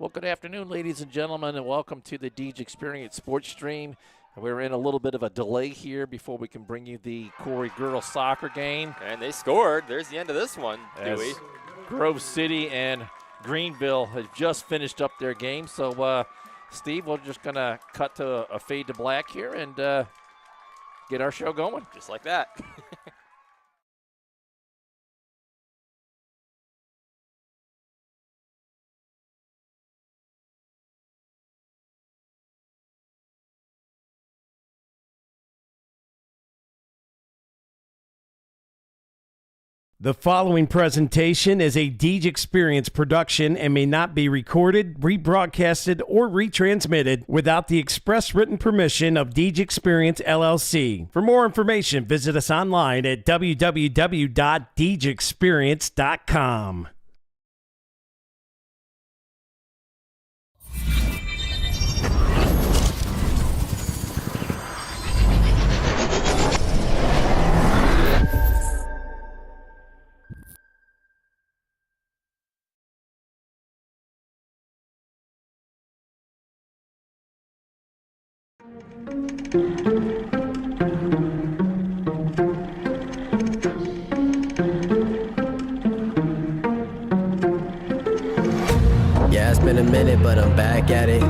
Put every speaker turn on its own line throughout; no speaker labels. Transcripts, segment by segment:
Well, good afternoon, ladies and gentlemen, and welcome to the Deej Experience Sports Stream. We're in a little bit of a delay here before we can bring you the Corry girls soccer game.
And they scored. There's the end of this one, Dewey.
Grove City and Greenville have just finished up their game. So, Steve, we're just going to cut to a fade to black here and get our show going.
Just like that.
The following presentation is a Deej Experience production and may not be recorded, rebroadcasted, or retransmitted without the express written permission of Deej Experience, LLC. For more information, visit us online at www.deejexperience.com.
Yeah, it's been a minute, but I'm back at it.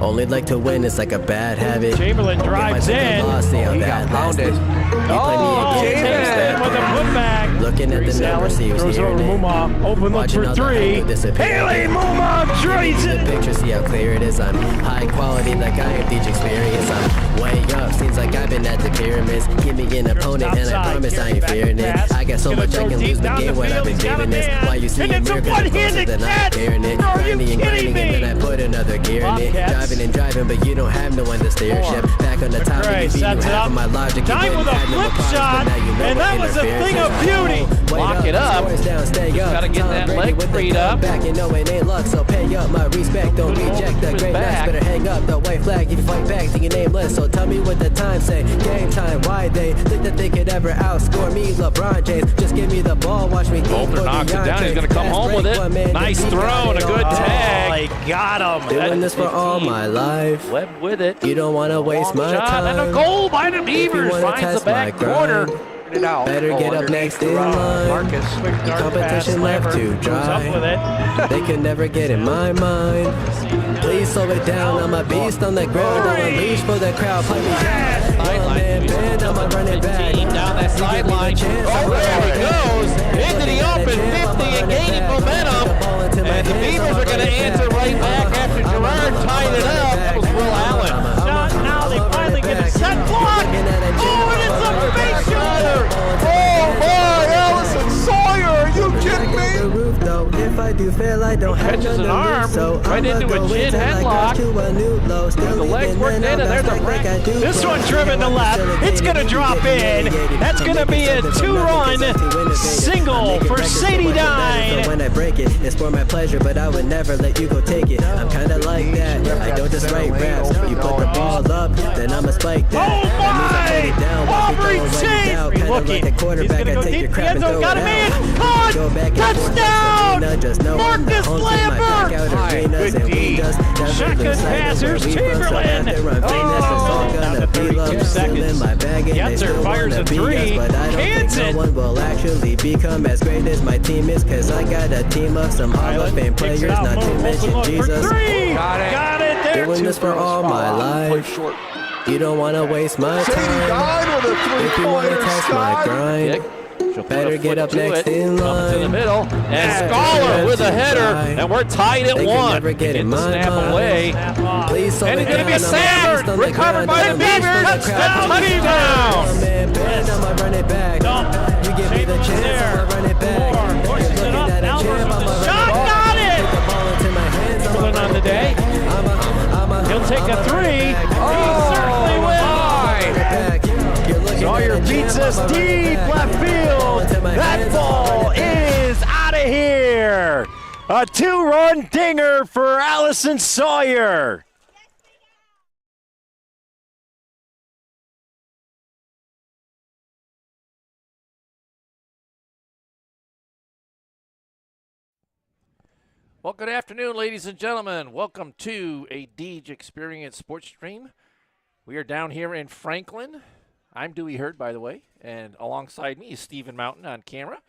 Only like to win, it's like a bad habit.
Chamberlain drives in.
He got pounded.
Chamberlain with a putback.
Looking at the numbers, he was
throws over
hearing it.
Muma, open look for three. Haley Muma drains
The
it.
picture, see how clear it is. I'm high quality, like I am Deej Experience. I'm way up, seems like I've been at the pyramids. Give me an opponent, and I promise I ain't fearing it. I got so much I can lose the game when I've been giving this. Why you see a miracle, closer than I'm hearing it. Grinding and grinding, and then I put another gear in it. Driving and driving, but you don't have no one to steer ship. Back on the top, and you half of my logic.
Time with a flip shot, and that was a thing of beauty.
Lock it up. Just gotta get that leg freed up.
Back, you know it ain't luck, so pay up my respect. Don't reject the great nuts. Better hang up the white flag if you fight back to your nameless. So tell me what the time say. Game time, why they think that they could ever outscore me, LeBron James? Just give me the ball, watch me.
Bolter knocks it down. He's gonna come home with it. Nice throw and a good tag.
Oh, he got him.
Doing this for all my life.
Webb with it.
You don't want to waste my
Shot
time.
and a goal by the Beavers. Finds the back corner.
Better get up next in line. Competition left to dry. They can never get in my mind. Please slow it down. I'm a beast on the ground. I'm unleashed for the crowd. Play me down. One man band. I'm a running back.
Down that sideline. Oh, there he goes. Into the open 50 and gaining momentum. And the Beavers are going to answer right back after Gerard tied it up. That was Will Allen.
Now they finally get a set block. Oh, and it's a face shooter.
Oh my, Allison Sawyer, are you kidding me?
If I do fail, I don't have
Catches an arm right into a chin headlock.
The
legs worked in, and there's a break.
This one driven to left. It's going to drop in. That's going to be a two-run single for Sadie Dine.
When I break it, it's for my pleasure, but I would never let you go take it. I'm kind of like that. I don't just write raps. You put the ball up, then I'ma spike that.
Oh my! Aubrey Chase! Looking. He's going to go deep. The end zone got him in. Touchdown! Marcus Lambert! Good D. Shotgun passers. Chamberlain. Now the 32 seconds. Yetzer fires a three. Kansas.
No one will actually become as great as my team is, cause I got a team of some Hall of Fame players, not to mention Jesus.
Got it. There.
Doing this for all my life. You don't want to waste my time. If you want to test my grind, better get up next in line.
To the middle, and Scholar with a header, and we're tied at one.
Get
the snap away.
Please,
and it's going to be a sand recovered by the Beavers. Touchdown!
I'ma run it back. You give me the chance, I'ma run it back.
Pushes it up. Shot got it. Pulling on the day. He'll take a three. He certainly will. Sawyer beats us deep left field. That ball is out of here. A two-run dinger for Allison Sawyer.
Well, good afternoon, ladies and gentlemen. Welcome to a Deej Experience Sports Stream. We are down here in Franklin. I'm Dewey Hurd, by the way, and alongside me is Stephen Mountain on camera.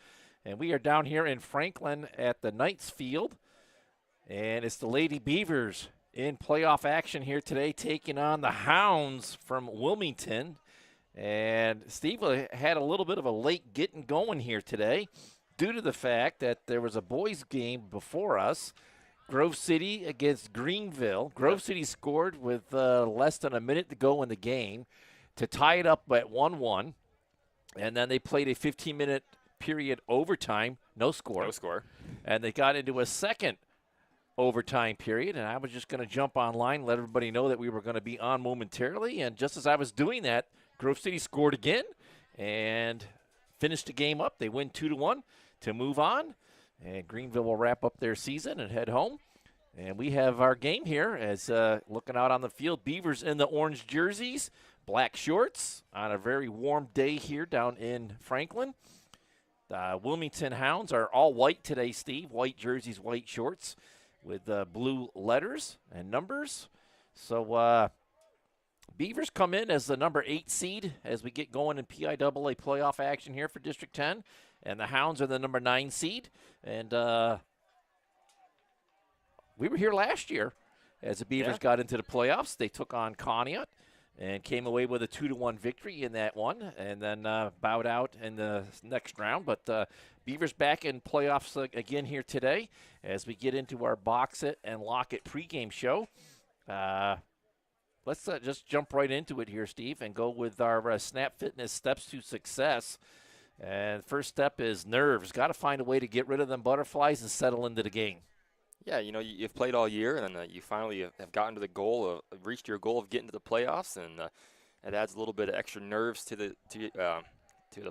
And we are down here in Franklin at the Knights Field. And it's the Lady Beavers in playoff action here today, taking on the Hounds from Wilmington. And Steve had a little bit of a late getting going here today due to the fact that there was a boys game before us, Grove City against Greenville. Grove City scored with less than a minute to go in the game to tie it up at 1-1. And then they played a 15-minute period overtime, no score.
No score.
And they got into a second overtime period, and I was just going to jump online, let everybody know that we were going to be on momentarily. And just as I was doing that, Grove City scored again and finished the game up. They win 2-1 to move on, and Greenville will wrap up their season and head home. And we have our game here as looking out on the field, Beavers in the orange jerseys, black shorts on a very warm day here down in Franklin. The Wilmington Hounds are all white today, Steve, white jerseys, white shorts with blue letters and numbers. So Beavers come in as the number 8 seed as we get going in PIAA playoff action here for District 10. And the Hounds are the number 9 seed. And we were here last year as the Beavers got into the playoffs. They took on Conneaut and came away with a 2-1 victory in that one, and then bowed out in the next round. But Beavers back in playoffs again here today as we get into our Box It and Lock It pregame show. Let's just jump right into it here, Steve, and go with our Snap Fitness Steps to Success. And first step is nerves. Got to find a way to get rid of them butterflies and settle into the game.
Yeah, you know, you've played all year, and you finally have gotten to the goal, reached your goal of getting to the playoffs, and it adds a little bit of extra nerves to the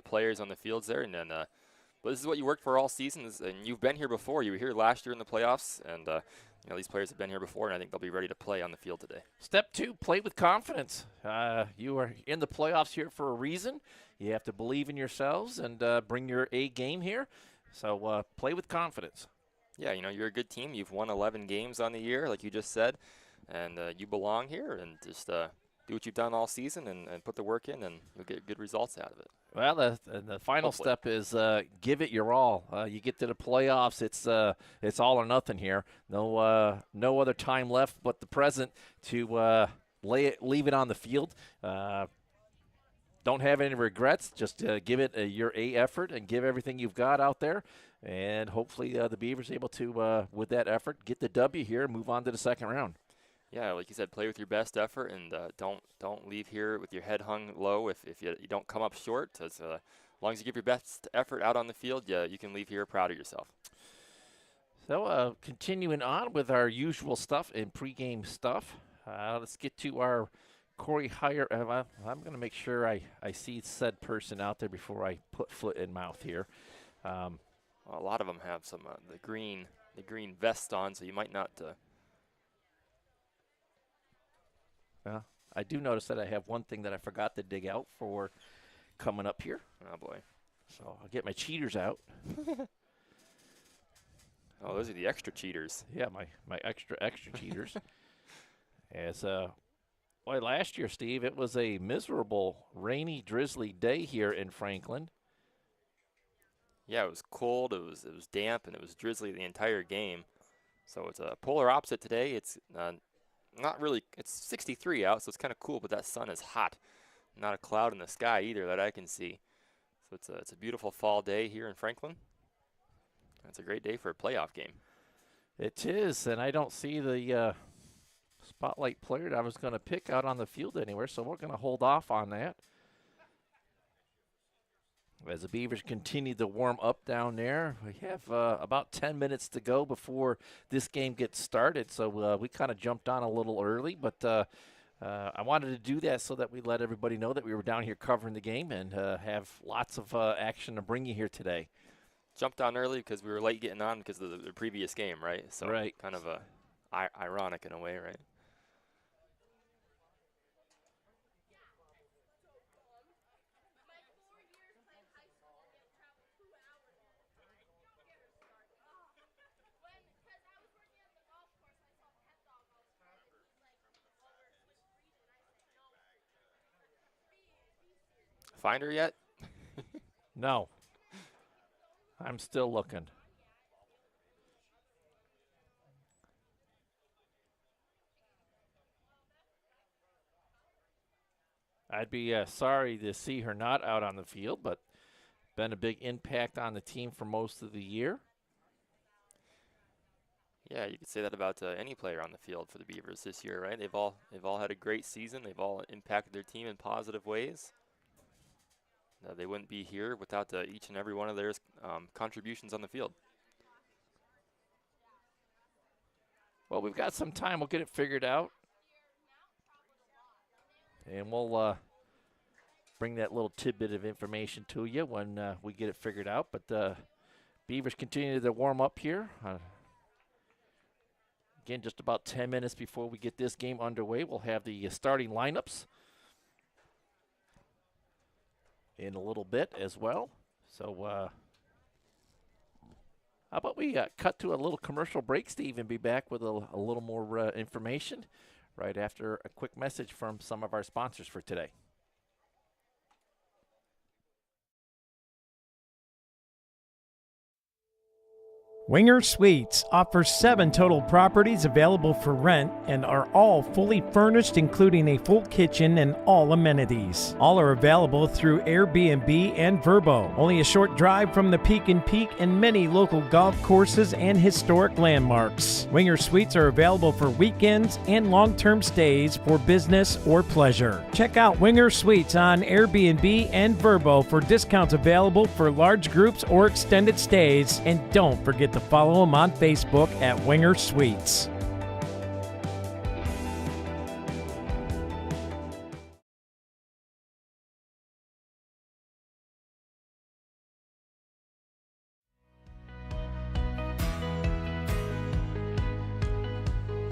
players on the fields there. And then, but this is what you worked for all seasons, and you've been here before. You were here last year in the playoffs, and you know, these players have been here before, and I think they'll be ready to play on the field today. Step 2, play with confidence. You are in the playoffs here for a reason. You have to believe in yourselves and bring your A game here. So play with confidence. Yeah, you know, you're a good team. You've won 11 games on the year, like you just said, and you belong here. And just do what you've done all season and put the work in, and you'll get good results out of it. Well, the final step is give it your all. You get to the playoffs, it's all or nothing here. No other time left but the present to leave it on the field. Don't have any regrets. Just give it your A effort and give everything you've got out there. And hopefully the Beavers able to, with that effort, get the W here and move on to the second round. Yeah, like you said, play with your best effort, and don't leave here with your head hung low if you don't come up short. As long as you give your best effort out on the field, you can leave here proud of yourself. So continuing on with our usual stuff and pregame stuff, let's get to our Corry Hire. I'm going to make sure I see said person out there before I put foot in mouth here. Well, a lot of them have some the green vest on, so you might not. Well, I do notice that I have one thing that I forgot to dig out for coming up here. Oh boy! So I'll get my cheaters out. Oh, those are the extra cheaters. Yeah, my extra cheaters. As boy, last year, Steve, it was a miserable, rainy, drizzly day here in Franklin. Yeah, it was cold, it was damp, and it was drizzly the entire game. So it's a polar opposite today. It's not really, it's 63 out, so it's kind of cool, but that sun is hot. Not a cloud in the sky either that I can see. So it's a beautiful fall day here in Franklin. It's a great day for a playoff game. It is, and I don't see the spotlight player that I was going to pick out on the field anywhere, so we're going to hold off on that. As the Beavers continue to warm up down there, we have about 10 minutes to go before this game gets started. So we kind of jumped on a little early, but I wanted to do that so that we let everybody know that we were down here covering the game and have lots of action to bring you here today. Jumped on early because we were late getting on because of the previous game, right? So right. Kind of ironic in a way, right? find her yet?
No. I'm still looking. I'd be sorry to see her not out on the field, but been a big impact on the team for most of the year.
Yeah, you could say that about any player on the field for the Beavers this year, right? They've all had a great season. They've all impacted their team in positive ways. They wouldn't be here without each and every one of their contributions on the field.
Well, we've got some time. We'll get it figured out. And we'll bring that little tidbit of information to you when we get it figured out. But Beavers continue to warm up here. Again, just about 10 minutes before we get this game underway, we'll have the starting lineups in a little bit as well. So how about we cut to a little commercial break, Steve, and be back with a little more information right after a quick message from some of our sponsors for today.
Winger Suites offers 7 total properties available for rent and are all fully furnished, including a full kitchen and all amenities. All are available through Airbnb and Vrbo. Only a short drive from the Peak and Peak and many local golf courses and historic landmarks. Winger Suites are available for weekends and long-term stays for business or pleasure. Check out Winger Suites on Airbnb and Vrbo for discounts available for large groups or extended stays, and don't forget to follow them on Facebook at Winger Suites.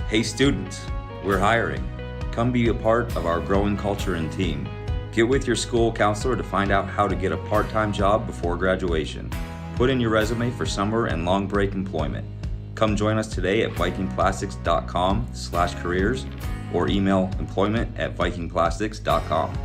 Hey students, we're hiring. Come be a part of our growing culture and team. Get with your school counselor to find out how to get a part-time job before graduation. Put in your resume for summer and long break employment. Come join us today at vikingplastics.com/careers or email employment@vikingplastics.com.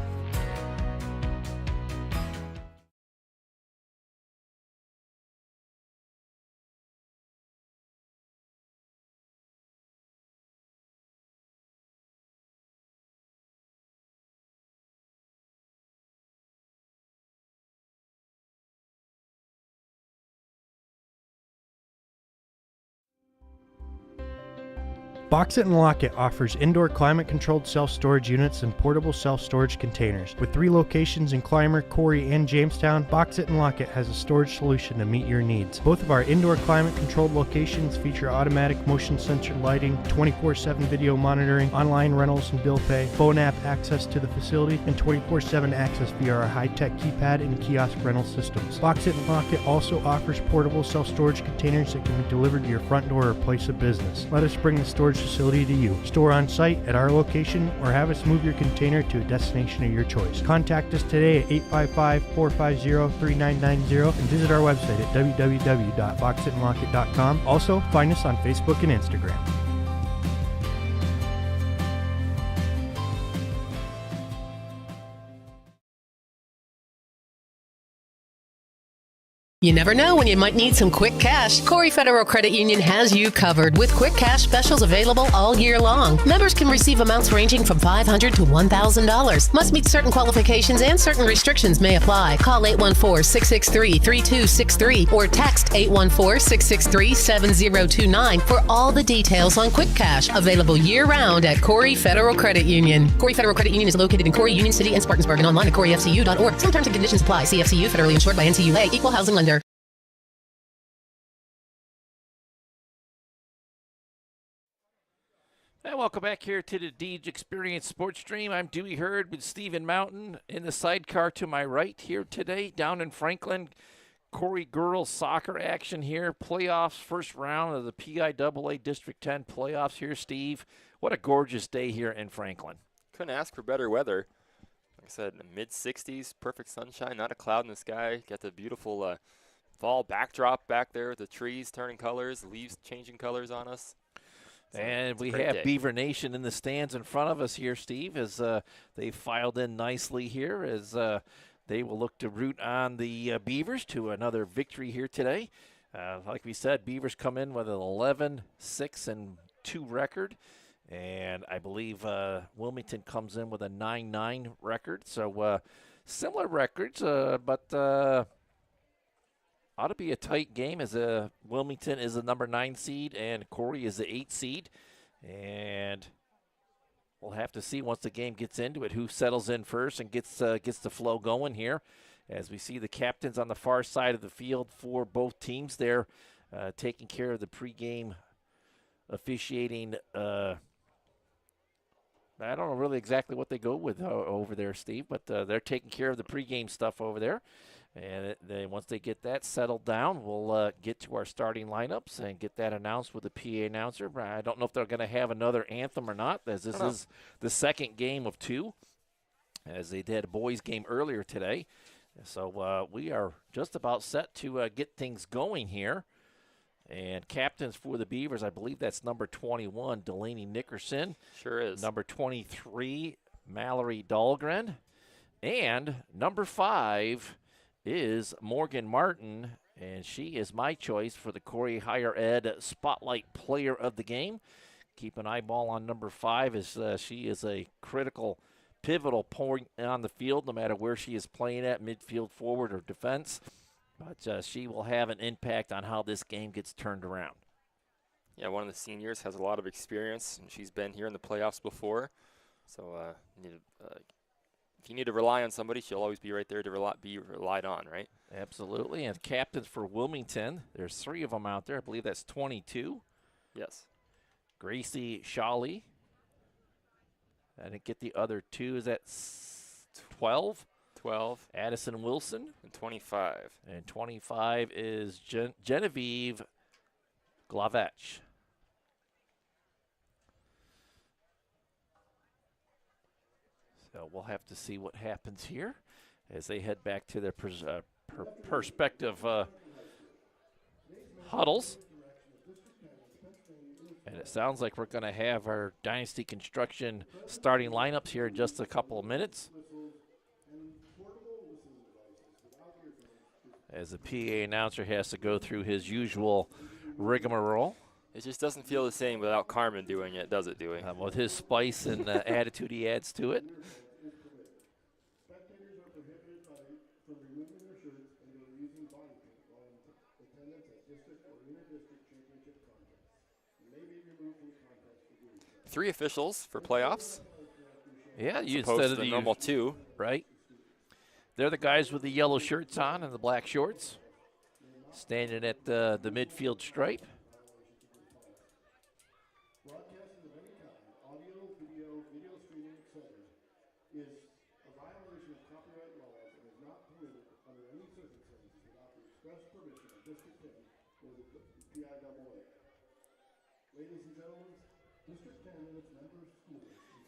Box It and Lock It offers indoor climate-controlled self-storage units and portable self-storage containers. With 3 locations in Clymer, Corry, and Jamestown, Box It and Lock It has a storage solution to meet your needs. Both of our indoor climate-controlled locations feature automatic motion sensor lighting, 24/7 video monitoring, online rentals and bill pay, phone app access to the facility, and 24/7 access via our high-tech keypad and kiosk rental systems. Box It and Lock It also offers portable self-storage containers that can be delivered to your front door or place of business. Let us bring the storage facility to you. Store on site at our location or have us move your container to a destination of your choice. Contact us today at 855-450-3990 and visit our website at www.boxitandlockit.com. Also, find us on Facebook and Instagram.
You never know when you might need some quick cash. Corry Federal Credit Union has you covered with quick cash specials available all year long. Members can receive amounts ranging from $500 to $1,000. Must meet certain qualifications and certain restrictions may apply. Call 814-663-3263 or text 814-663-7029 for all the details on quick cash. Available year-round at Corry Federal Credit Union. Corry Federal Credit Union is located in Corry, Union City, and Spartansburg, and online at corryfcu.org. Some terms and conditions apply. CFCU, federally insured by NCUA. Equal housing lender.
And welcome back here to the Deej Experience Sports Stream. I'm Dewey Hurd with Stephen Mountain in the sidecar to my right here today down in Franklin. Corry girls soccer action here. Playoffs, first round of the PIAA District 10 playoffs here, Steve. What a gorgeous day here in Franklin.
Couldn't ask for better weather. Like I said, mid-60s, perfect sunshine, not a cloud in the sky. Got the beautiful fall backdrop back there with the trees turning colors, leaves changing colors on us.
And we have Beaver Nation in the stands in front of us here, Steve, as they filed in nicely here as they will look to root on the Beavers to another victory here today. Like we said, Beavers come in with an 11-6-2 record. And I believe Wilmington comes in with a 9-9 record. So similar records, but ought to be a tight game as Wilmington is the number 9 seed and Corry is the 8 seed. And we'll have to see once the game gets into it who settles in first and gets the flow going here. As we see the captains on the far side of the field for both teams there taking care of the pregame officiating. I don't know really exactly what they go with over there, Steve, but they're taking care of the pregame stuff over there. And once they get that settled down, we'll get to our starting lineups and get that announced with the PA announcer. I don't know if they're going to have another anthem or not, as this is the second game of 2, as they did a boys game earlier today. So we are just about set to get things going here. And captains for the Beavers, I believe that's number 21, Delaney Nickerson.
Sure is.
Number 23, Mallory Dahlgren. And number 5 is Morgan Martin, and she is my choice for the Corry Higher Ed Spotlight Player of the Game. Keep an eyeball on number 5 as she is a critical, pivotal point on the field no matter where she is playing at, midfield, forward, or defense. But she will have an impact on how this game gets turned around.
Yeah, one of the seniors has a lot of experience, and she's been here in the playoffs before. So if you need to rely on somebody, she'll always be right there to be relied on, right?
Absolutely. And captains for Wilmington, there's 3 of them out there. I believe that's 22.
Yes.
Gracie Shawley. I didn't get the other 2. Is that 12?
12.
Addison Wilson.
And 25.
And 25 is Genevieve Glavech. So we'll have to see what happens here as they head back to their perspective huddles. And it sounds like we're going to have our Dynasty Construction starting lineups here in just a couple of minutes, as the PA announcer has to go through his usual rigmarole.
It just doesn't feel the same without Carmen doing it, does it, Dewey?
With his spice and attitude he adds to it.
Three officials for playoffs.
Yeah,
instead of the normal 2.
Right. They're the guys with the yellow shirts on and the black shorts, standing at the midfield stripe.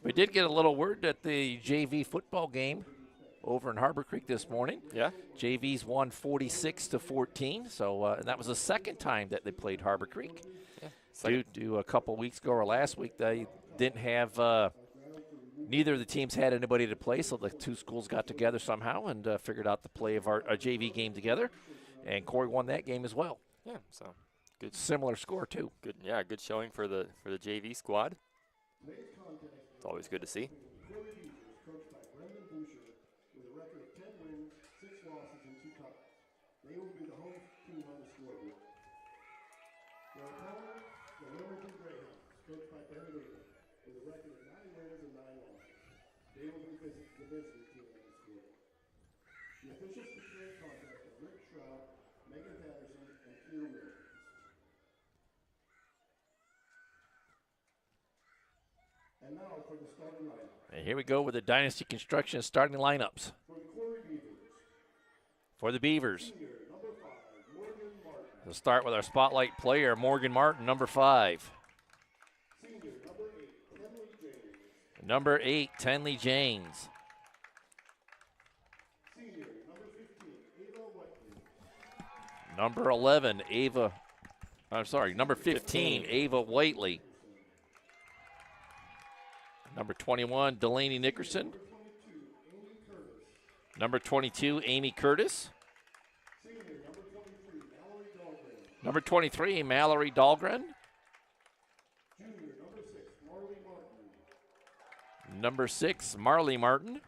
We did get a little word at the JV football game over in Harbor Creek this morning.
Yeah.
JV's won 46-14, so and that was the second time that they played Harbor Creek.
Yeah.
Due to a couple weeks ago or last week, they didn't have neither of the teams had anybody to play, so the 2 schools got together somehow and figured out the play of our JV game together, and Corry won that game as well.
Yeah, so good,
similar score too.
Good, yeah, good showing for the JV squad. It's always good to see.
They will be the home team on the scoreboard. Their opponent, the Wilmington Greyhounds, coached by Brandon Beavers, with a record of 9 wins and 9 losses. They will be the visiting team on the scoreboard. The officials for today's contest are Rick Shroud, Megan Patterson, and Peter Williams. And now for the starting lineup.
And here we go with the Dynasty Construction starting lineups.
For the Corry Beavers.
For the Beavers.
Senior, number 5, Morgan Martin.
We'll start with our spotlight player, Morgan Martin, number 5.
Senior,
Number 8, Tenley James.
Senior, number 15, Ava Whiteley.
Number 11, number 15, Ava Whiteley. Number 21, Delaney Nickerson. Number 22, Amy Curtis. Number 23, Mallory Dahlgren. Number 6, Marley Martin.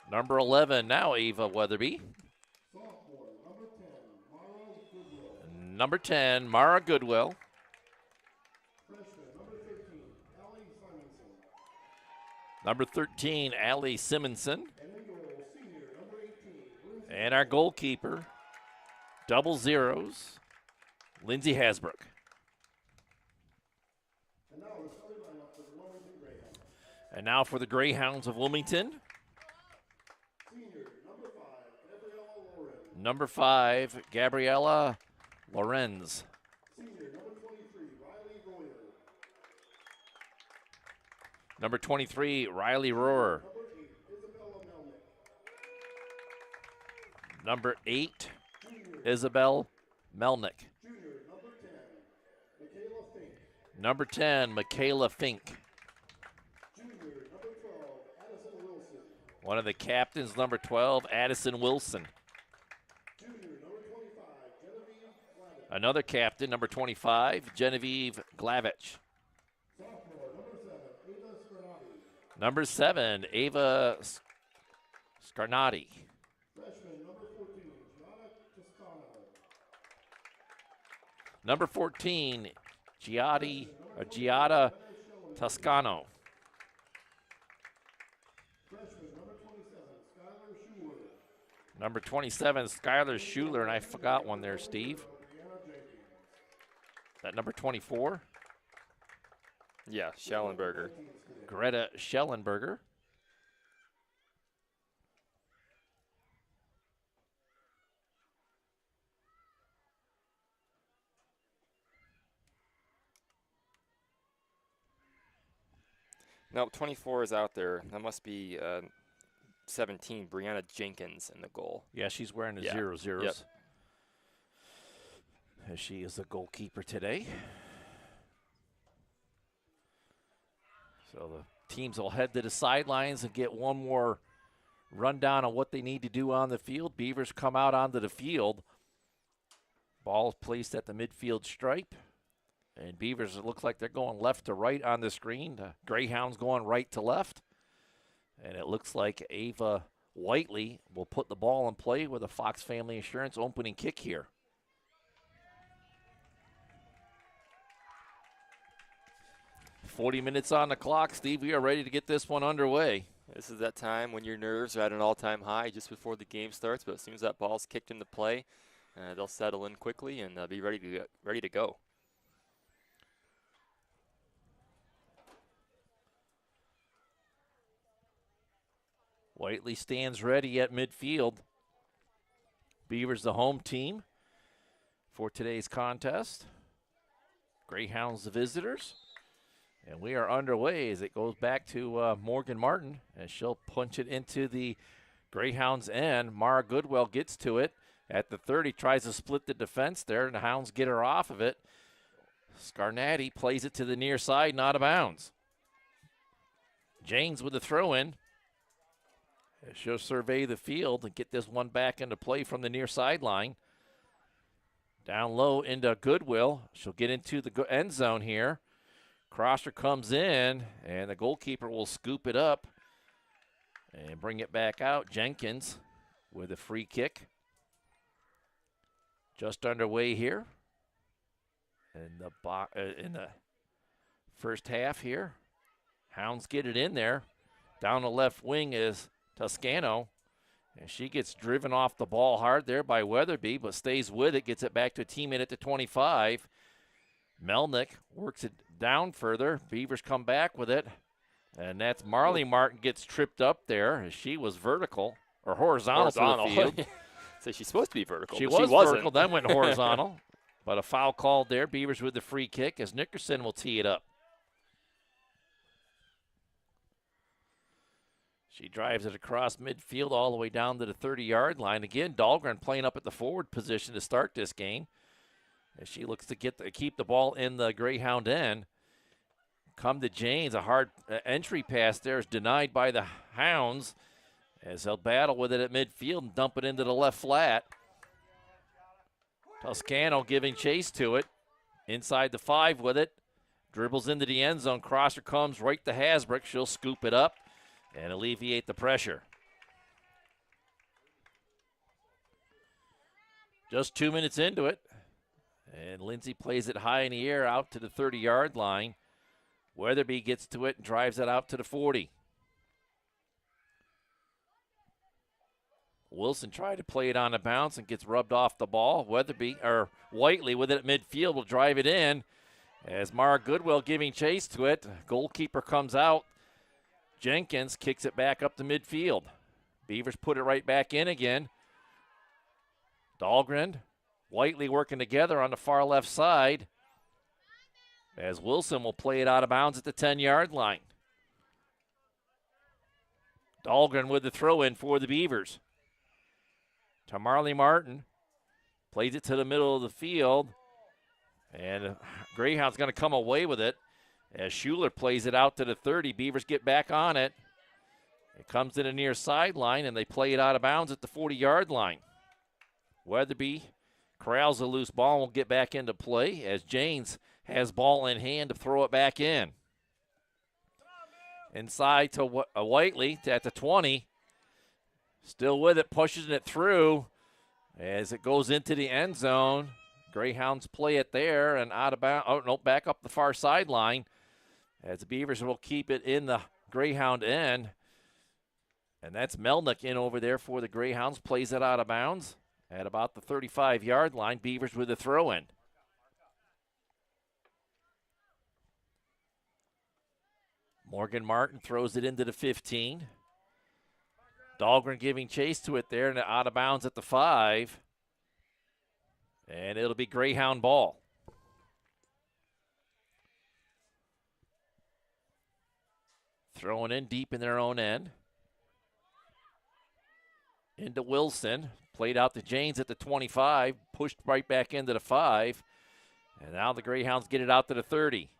Number 11, now Ava Weatherby. Number 10, Mara Goodwill. Number 13, Allie Simonson. And our goalkeeper, double zeros, Lindsay Hasbrook. And now for the Greyhounds of Wilmington. Number 5, Gabriella Lorenz. Number 23, Riley Rohrer. Number 8, Isabel Melnick. Number 10, Michaela Fink. One of the captains, number 12, Addison Wilson. Another captain, number 25, Genevieve Glavich. Number 7, Ava Scarnati. Number 14, Giada Toscano. Number 27, Skylar Schuler, and I forgot one there, Steve. Is that number 24?
Yeah, Schellenberger.
Greta Schellenberger.
No, 24 is out there. That must be 17, Brianna Jenkins in the goal.
Yeah, she's wearing the 00s.
Yep.
As she is the goalkeeper today. So the teams will head to the sidelines and get one more rundown on what they need to do on the field. Beavers come out onto the field. Ball is placed at the midfield stripe. And Beavers, it looks like they're going left to right on the screen. The Greyhounds going right to left. And it looks like Ava Whiteley will put the ball in play with a Fox Family Insurance opening kick here. "40 minutes on the clock, Steve. We are ready to get this one underway."
This is that time when your nerves are at an all-time high just before the game starts, but as soon as that ball's kicked into play, they'll settle in quickly and be ready to go.
Whiteley stands ready at midfield. Beavers the home team for today's contest. Greyhounds the visitors. And we are underway as it goes back to Morgan Martin, and she'll punch it into the Greyhounds' end. Mara Goodwill gets to it at the 30, tries to split the defense there, and the Hounds get her off of it. Scarnati plays it to the near side, not out of bounds. James with the throw-in. She'll survey the field and get this one back into play from the near sideline. Down low into Goodwill. She'll get into the end zone here. Crosser comes in, and the goalkeeper will scoop it up and bring it back out. Jenkins with a free kick. Just underway here in the first half here. Hounds get it in there. Down the left wing is Toscano, and she gets driven off the ball hard there by Weatherby, but stays with it, gets it back to a teammate at the 25. Melnick works it down further. Beavers come back with it, and that's Marley Martin gets tripped up there as she was vertical or horizontal. To the field.
So she's supposed to be vertical.
She
was
vertical, then went horizontal. But a foul called there. Beavers with the free kick as Nickerson will tee it up. She drives it across midfield all the way down to the 30-yard line. Again, Dahlgren playing up at the forward position to start this game. As she looks to keep the ball in the Greyhound end. come to Janes. A hard entry pass there is denied by the Hounds as they'll battle with it at midfield and dump it into the left flat. Toscano giving chase to it. Inside the 5 with it. Dribbles into the end zone. Crosser comes right to Hasbrook. She'll scoop it up and alleviate the pressure. Just 2 minutes into it. And Lindsay plays it high in the air out to the 30-yard line. Weatherby gets to it and drives it out to the 40. Wilson tried to play it on a bounce and gets rubbed off the ball. Whiteley with it at midfield will drive it in as Mara Goodwill giving chase to it. Goalkeeper comes out. Jenkins kicks it back up to midfield. Beavers put it right back in again. Dahlgren, Whiteley working together on the far left side as Wilson will play it out of bounds at the 10-yard line. Dahlgren with the throw in for the Beavers. To Marley Martin. Plays it to the middle of the field. And Greyhound's going to come away with it as Schuler plays it out to the 30. Beavers get back on it. It comes to the near sideline, and they play it out of bounds at the 40-yard line. Weatherby corrals a loose ball and will get back into play as Janes has ball in hand to throw it back in. Inside to Whiteley at the 20. Still with it, pushes it through as it goes into the end zone. Greyhounds play it there and out of bounds. Oh, no, back up the far sideline as the Beavers will keep it in the Greyhound end. And that's Melnick in over there for the Greyhounds. Plays it out of bounds at about the 35-yard line. Beavers with the throw in. Morgan Martin throws it into the 15. Dahlgren giving chase to it there and out of bounds at the 5. And it'll be Greyhound ball. Throwing in deep in their own end. Into Wilson. Played out to Janes at the 25. Pushed right back into the 5. And now the Greyhounds get it out to the 30.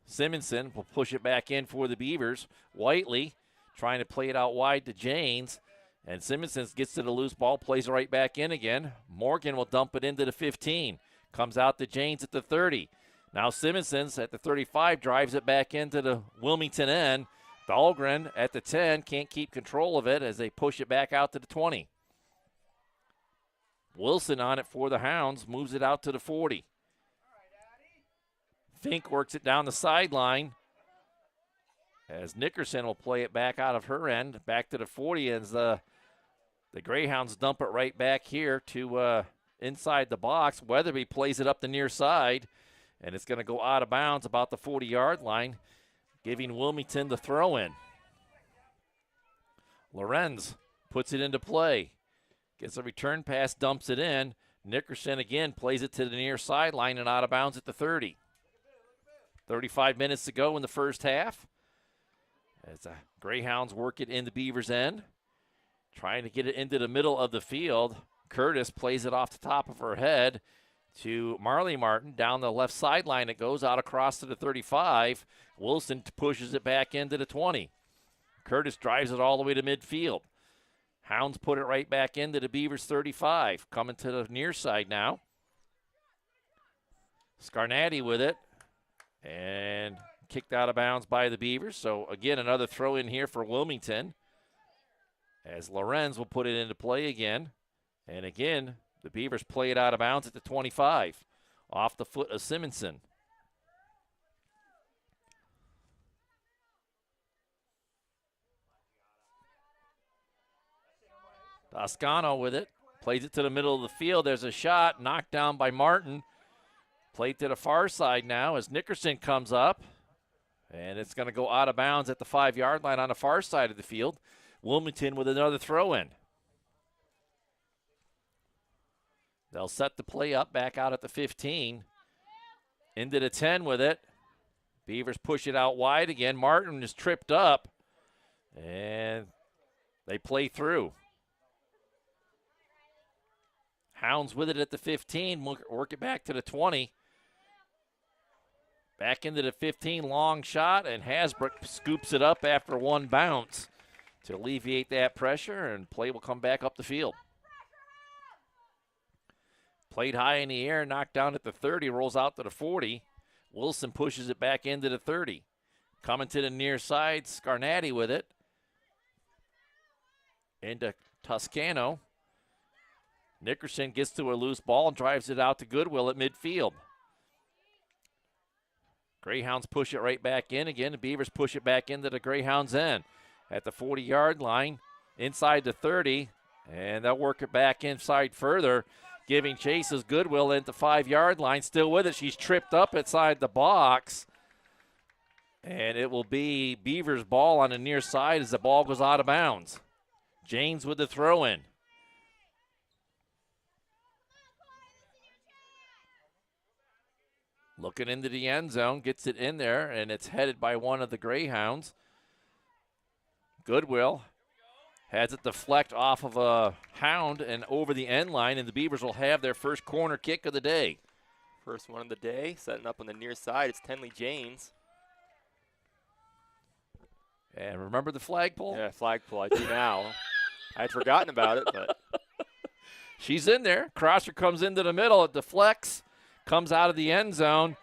Simonson will push it back in for the Beavers. Whiteley trying to play it out wide to Janes. And Simonson gets to the loose ball, plays it right back in again. Morgan will dump it into the 15. Comes out to Janes at the 30. Now Simonson's at the 35, drives it back into the Wilmington end. Dahlgren at the 10 can't keep control of it as they push it back out to the 20. Wilson on it for the Hounds, moves it out to the 40. Fink works it down the sideline as Nickerson will play it back out of her end, back to the 40 as the Greyhounds dump it right back here to inside the box. Weatherby plays it up the near side, and it's going to go out of bounds about the 40-yard line, giving Wilmington the throw in. Lorenz puts it into play. Gets a return pass, dumps it in. Nickerson again plays it to the near sideline and out of bounds at the 30. 35 minutes to go in the first half. As the Greyhounds work it in the Beavers' end. Trying to get it into the middle of the field. Curtis plays it off the top of her head to Marley Martin. Down the left sideline it goes, out across to the 35. Wilson pushes it back into the 20. Curtis drives it all the way to midfield. Hounds put it right back into the Beavers' 35. Coming to the near side now. Scarnati with it. And kicked out of bounds by the Beavers. So, again, another throw in here for Wilmington. As Lorenz will put it into play again. And, again, the Beavers play it out of bounds at the 25. Off the foot of Simonson. Toscano with it. Plays it to the middle of the field. There's a shot knocked down by Martin. Played to the far side now as Nickerson comes up. And it's going to go out of bounds at the 5-yard line on the far side of the field. Wilmington with another throw in. They'll set the play up back out at the 15. Into the 10 with it. Beavers push it out wide again. Martin is tripped up. And they play through. Hounds with it at the 15. Work it back to the 20. Back into the 15, long shot, and Hasbrook scoops it up after one bounce to alleviate that pressure, and play will come back up the field. Played high in the air, knocked down at the 30, rolls out to the 40. Wilson pushes it back into the 30. Coming to the near side, Scarnati with it. Into Toscano. Nickerson gets to a loose ball and drives it out to Goodwill at midfield. Greyhounds push it right back in again. The Beavers push it back into the Greyhounds' end. At the 40-yard line, inside the 30, and they'll work it back inside further. Giving chase is Goodwill into 5-yard line. Still with it. She's tripped up inside the box. And it will be Beavers' ball on the near side as the ball goes out of bounds. James with the throw-in. Looking into the end zone, gets it in there, and it's headed by one of the Greyhounds. Goodwill has it deflect off of a Hound and over the end line, and the Beavers will have their first corner kick of the day.
First one of the day, setting up on the near side. It's Tenley Janes.
And remember the flagpole?
Yeah, flagpole. I do now. I had forgotten about it, but
she's in there. Crosser comes into the middle. It deflects, comes out of the end zone.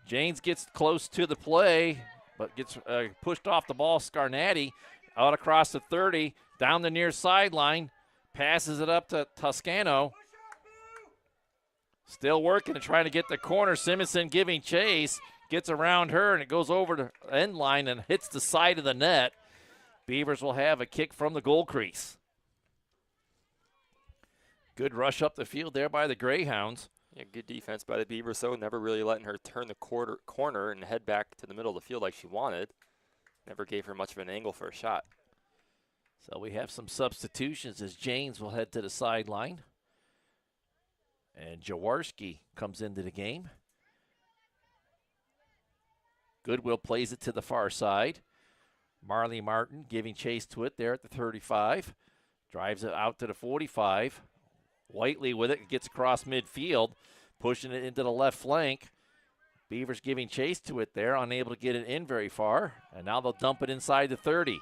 Janes gets close to the play, but gets pushed off the ball. Scarnati out across the 30, down the near sideline, passes it up to Toscano. Still working and trying to get the corner. Simonson giving chase, gets around her, and it goes over the end line and hits the side of the net. Beavers will have a kick from the goal crease. Good rush up the field there by the Greyhounds.
Yeah, good defense by the Beavers, so never really letting her turn the corner and head back to the middle of the field like she wanted. Never gave her much of an angle for a shot.
So we have some substitutions as James will head to the sideline. And Jaworski comes into the game. Goodwill plays it to the far side. Marley Martin giving chase to it there at the 35. Drives it out to the 45. Whiteley with it, gets across midfield, pushing it into the left flank. Beavers giving chase to it there, unable to get it in very far. And now they'll dump it inside the 30.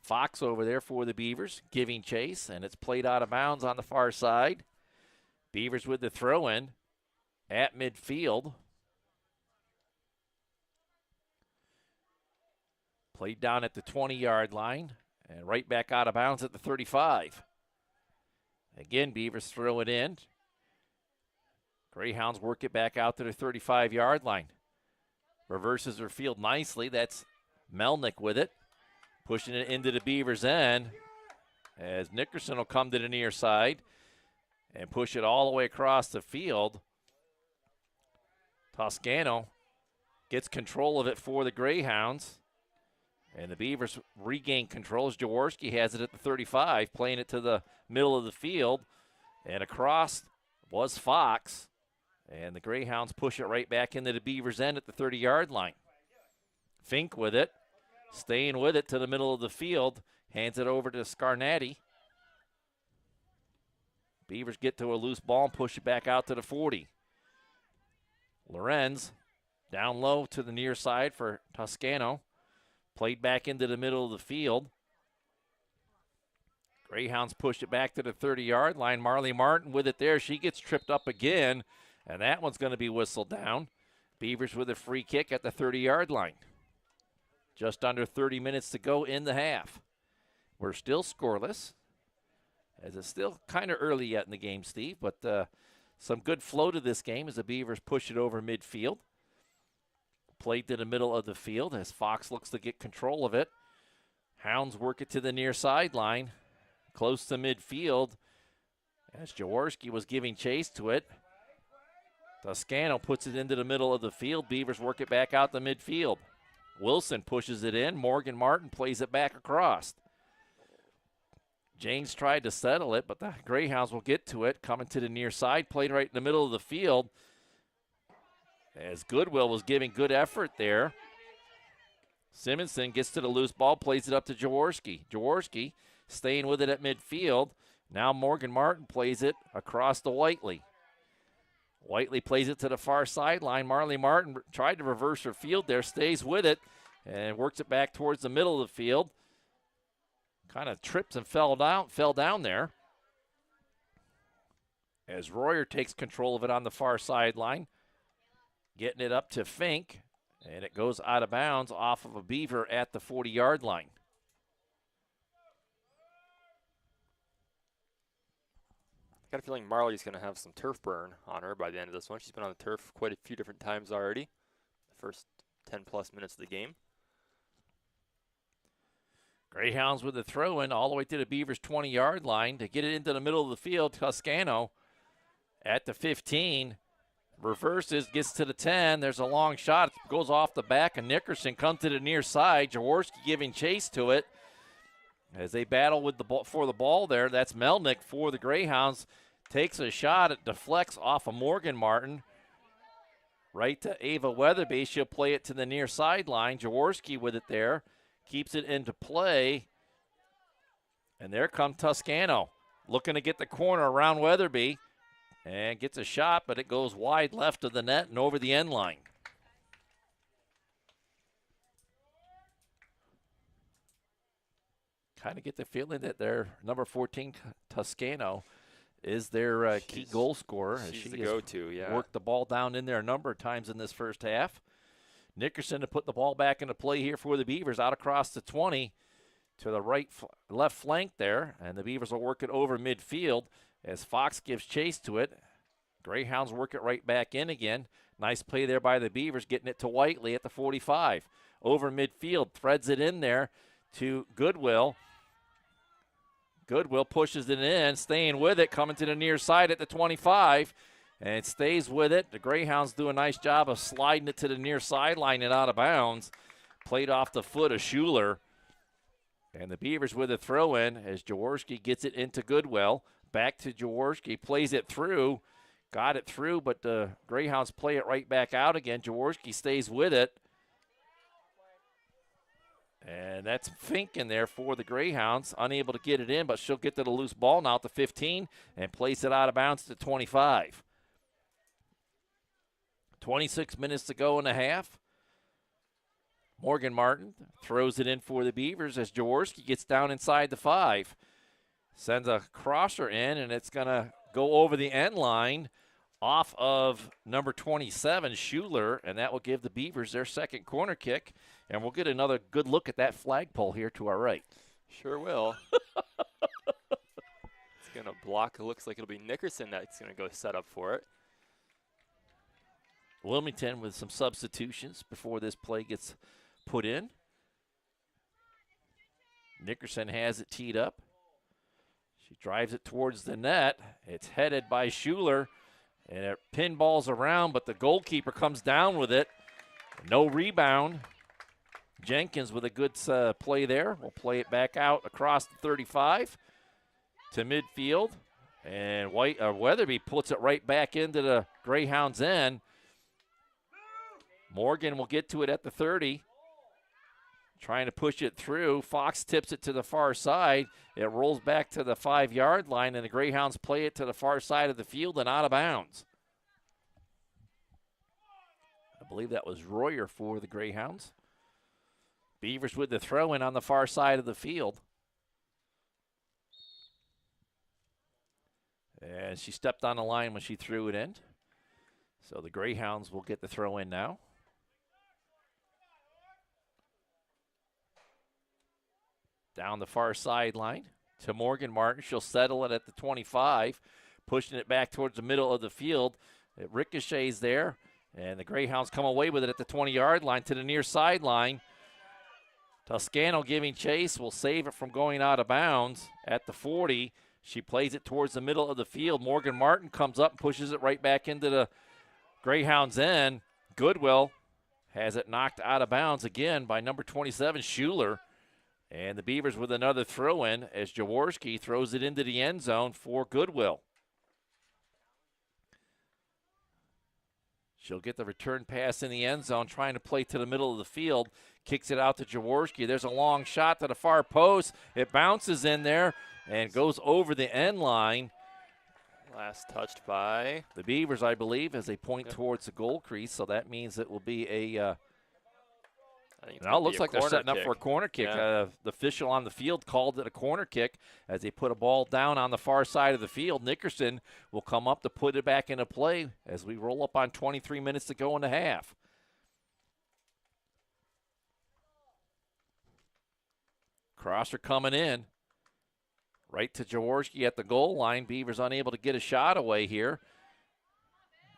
Fox over there for the Beavers, giving chase, and it's played out of bounds on the far side. Beavers with the throw-in at midfield. Played down at the 20-yard line and right back out of bounds at the 35. Again, Beavers throw it in. Greyhounds work it back out to the 35-yard line. Reverses her field nicely. That's Melnick with it. Pushing it into the Beavers' end as Nickerson will come to the near side and push it all the way across the field. Toscano gets control of it for the Greyhounds. And the Beavers regain control as Jaworski has it at the 35, playing it to the middle of the field. And across was Fox. And the Greyhounds push it right back into the Beavers' end at the 30-yard line. Fink with it, staying with it to the middle of the field, hands it over to Scarnati. Beavers get to a loose ball and push it back out to the 40. Lorenz down low to the near side for Toscano. Played back into the middle of the field. Greyhounds push it back to the 30-yard line. Marley Martin with it there. She gets tripped up again, and that one's going to be whistled down. Beavers with a free kick at the 30-yard line. Just under 30 minutes to go in the half. We're still scoreless, as it's still kind of early yet in the game, Steve, but some good flow to this game as the Beavers push it over midfield. Played to the middle of the field as Fox looks to get control of it. Hounds work it to the near sideline, close to midfield as Jaworski was giving chase to it. Toscano puts it into the middle of the field. Beavers work it back out the midfield. Wilson pushes it in. Morgan Martin plays it back across. James tried to settle it, but the Greyhounds will get to it. Coming to the near side, played right in the middle of the field. As Goodwill was giving good effort there. Simonson gets to the loose ball, plays it up to Jaworski. Jaworski staying with it at midfield. Now Morgan Martin plays it across to Whiteley. Whiteley plays it to the far sideline. Marley Martin tried to reverse her field there, stays with it, and works it back towards the middle of the field. Kind of trips and fell down there. As Royer takes control of it on the far sideline, getting it up to Fink, and it goes out of bounds off of a Beaver at the 40-yard line.
I got a feeling Marley's going to have some turf burn on her by the end of this one. She's been on the turf quite a few different times already, the first 10-plus minutes of the game.
Greyhounds with the throw-in all the way to the Beavers' 20-yard line to get it into the middle of the field. Toscano at the 15. Reverses, gets to the 10. There's a long shot. It goes off the back of Nickerson, comes to the near side. Jaworski giving chase to it as they battle with the ball for the ball there. That's Melnick for the Greyhounds. Takes a shot. It deflects off of Morgan Martin. Right to Ava Weatherby. She'll play it to the near sideline. Jaworski with it there. Keeps it into play. And there comes Toscano. Looking to get the corner around Weatherby. And gets a shot, but it goes wide left of the net and over the end line. Kind of get the feeling that their number 14, Toscano, is their key goal scorer.
She's the go-to, yeah.
Worked the ball down in there a number of times in this first half. Nickerson to put the ball back into play here for the Beavers, out across the 20 to the left flank there, and the Beavers will work it over midfield as Fox gives chase to it. Greyhounds work it right back in again. Nice play there by the Beavers, getting it to Whiteley at the 45. Over midfield, threads it in there to Goodwill. Goodwill pushes it in, staying with it, coming to the near side at the 25, and it stays with it. The Greyhounds do a nice job of sliding it to the near sideline and out of bounds. Played off the foot of Schuler. And the Beavers with a throw-in as Jaworski gets it into Goodwill. Back to Jaworski, plays it through. Got it through, but the Greyhounds play it right back out again. Jaworski stays with it. And that's Fink in there for the Greyhounds. Unable to get it in, but she'll get to the loose ball now at the 15 and place it out of bounds to 25. 26 minutes to go in the half. Morgan Martin throws it in for the Beavers as Jaworski gets down inside the 5. Sends a crosser in, and it's going to go over the end line off of number 27, Schuler, and that will give the Beavers their second corner kick. And we'll get another good look at that flagpole here to our right.
Sure will. It's going to block. It looks like it'll be Nickerson that's going to go set up for it.
Wilmington with some substitutions before this play gets put in. Nickerson has it teed up. She drives it towards the net. It's headed by Schuler, and it pinballs around, but the goalkeeper comes down with it. No rebound. Jenkins with a good play there. We'll play it back out across the 35 to midfield. And Weatherby puts it right back into the Greyhounds' end. Morgan will get to it at the 30. Trying to push it through. Fox tips it to the far side. It rolls back to the 5-yard line, and the Greyhounds play it to the far side of the field and out of bounds. I believe that was Royer for the Greyhounds. Beavers with the throw-in on the far side of the field. And she stepped on the line when she threw it in. So the Greyhounds will get the throw-in now. Down the far sideline to Morgan Martin. She'll settle it at the 25, pushing it back towards the middle of the field. It ricochets there, and the Greyhounds come away with it at the 20-yard line to the near sideline. Toscano giving chase will save it from going out of bounds at the 40. She plays it towards the middle of the field. Morgan Martin comes up and pushes it right back into the Greyhounds' end. Goodwill has it knocked out of bounds again by number 27, Schuler. And the Beavers with another throw-in as Jaworski throws it into the end zone for Goodwill. She'll get the return pass in the end zone, trying to play to the middle of the field. Kicks it out to Jaworski. There's a long shot to the far post. It bounces in there and goes over the end line.
Last touched by
the Beavers, I believe, as they point towards the goal crease. So that means it will be a now it looks like they're setting up for a corner kick.
Yeah.
The official on the field called it a corner kick as they put a ball down on the far side of the field. Nickerson will come up to put it back into play as we roll up on 23 minutes to go in the half. Crosser coming in. Right to Jaworski at the goal line. Beavers unable to get a shot away here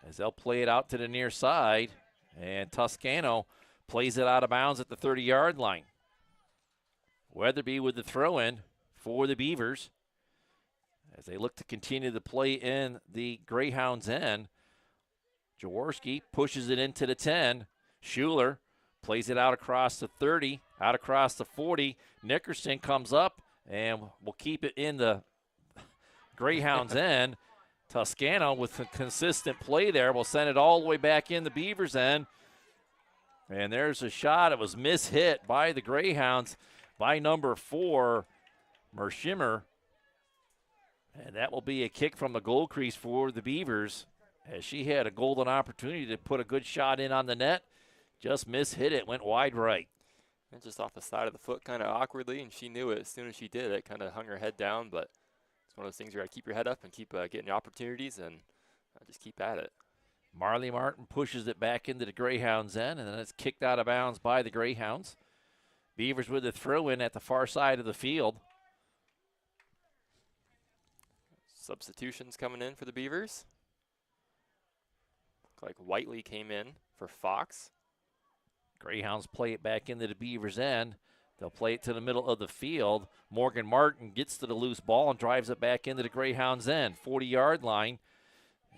as they'll play it out to the near side. And Toscano plays it out of bounds at the 30-yard line. Weatherby with the throw-in for the Beavers as they look to continue to play in the Greyhounds' end. Jaworski pushes it into the 10. Schuler plays it out across the 30, out across the 40. Nickerson comes up and will keep it in the Greyhounds' end. Toscano with a consistent play there will send it all the way back in the Beavers' end. And there's a shot. It was mishit by the Greyhounds by number 4, Mershimmer. And that will be a kick from the goal crease for the Beavers as she had a golden opportunity to put a good shot in on the net. Just mishit it, went wide right.
And just off the side of the foot kind of awkwardly, and she knew it as soon as she did it. Kind of hung her head down, but it's one of those things you got to keep your head up and keep getting opportunities and just keep at it.
Marley Martin pushes it back into the Greyhounds' end, and then it's kicked out of bounds by the Greyhounds. Beavers with the throw-in at the far side of the field.
Substitutions coming in for the Beavers. Look like Whiteley came in for Fox.
Greyhounds play it back into the Beavers' end. They'll play it to the middle of the field. Morgan Martin gets to the loose ball and drives it back into the Greyhounds' end, 40-yard line.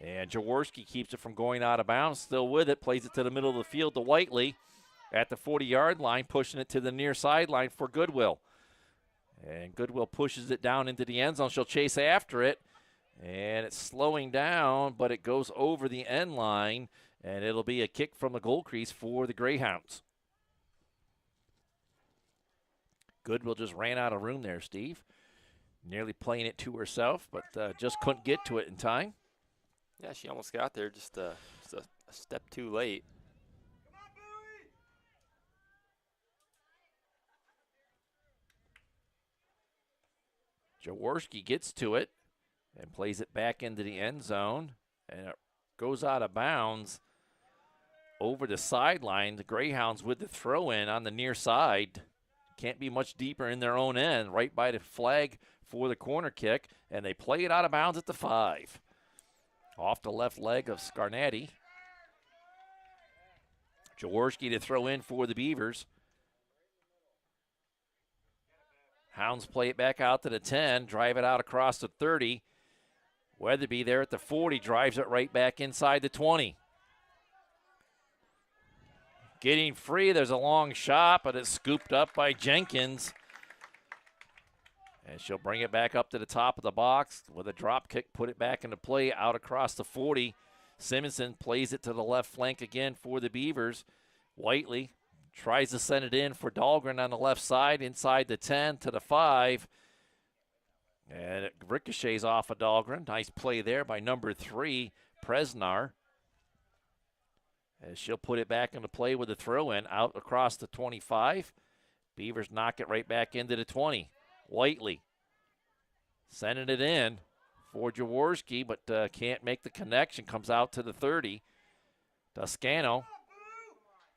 And Jaworski keeps it from going out of bounds. Still with it, plays it to the middle of the field to Whiteley at the 40-yard line, pushing it to the near sideline for Goodwill. And Goodwill pushes it down into the end zone. She'll chase after it. And it's slowing down, but it goes over the end line. And it'll be a kick from the goal crease for the Greyhounds. Goodwill just ran out of room there, Steve. Nearly playing it to herself, but just couldn't get to it in time.
Yeah, she almost got there, just a step too late.
Jaworski gets to it and plays it back into the end zone, and it goes out of bounds over the sideline. The Greyhounds with the throw-in on the near side. Can't be much deeper in their own end, right by the flag for the corner kick, and they play it out of bounds at the 5. Off the left leg of Scarnati. Jaworski to throw in for the Beavers. Hounds play it back out to the 10, drive it out across the 30. Weatherby there at the 40, drives it right back inside the 20. Getting free, there's a long shot, but it's scooped up by Jenkins. And she'll bring it back up to the top of the box with a drop kick, put it back into play out across the 40. Simonson plays it to the left flank again for the Beavers. Whiteley tries to send it in for Dahlgren on the left side, inside the 10 to the 5. And it ricochets off of Dahlgren. Nice play there by number 3, Presnar. As she'll put it back into play with a throw-in out across the 25. Beavers knock it right back into the 20. Whiteley sending it in for Jaworski, but can't make the connection. Comes out to the 30. Toscano.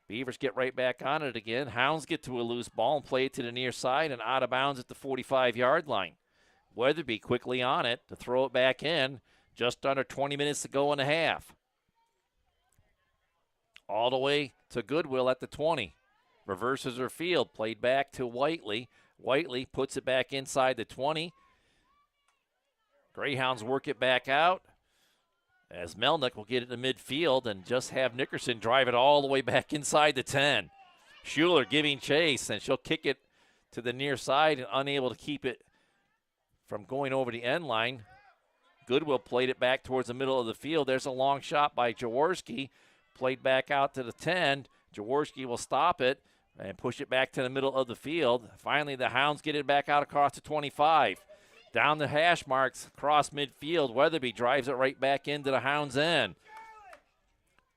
Beavers get right back on it again. Hounds get to a loose ball and play it to the near side and out of bounds at the 45-yard line. Weatherby quickly on it to throw it back in. Just under 20 minutes to go in the half. All the way to Goodwill at the 20. Reverses her field. Played back to Whiteley. Whiteley puts it back inside the 20. Greyhounds work it back out as Melnick will get it to midfield and just have Nickerson drive it all the way back inside the 10. Schuler giving chase, and she'll kick it to the near side and unable to keep it from going over the end line. Goodwill played it back towards the middle of the field. There's a long shot by Jaworski. Played back out to the 10. Jaworski will stop it and push it back to the middle of the field. Finally, the Hounds get it back out across the 25. Down the hash marks, across midfield. Weatherby drives it right back into the Hounds' end.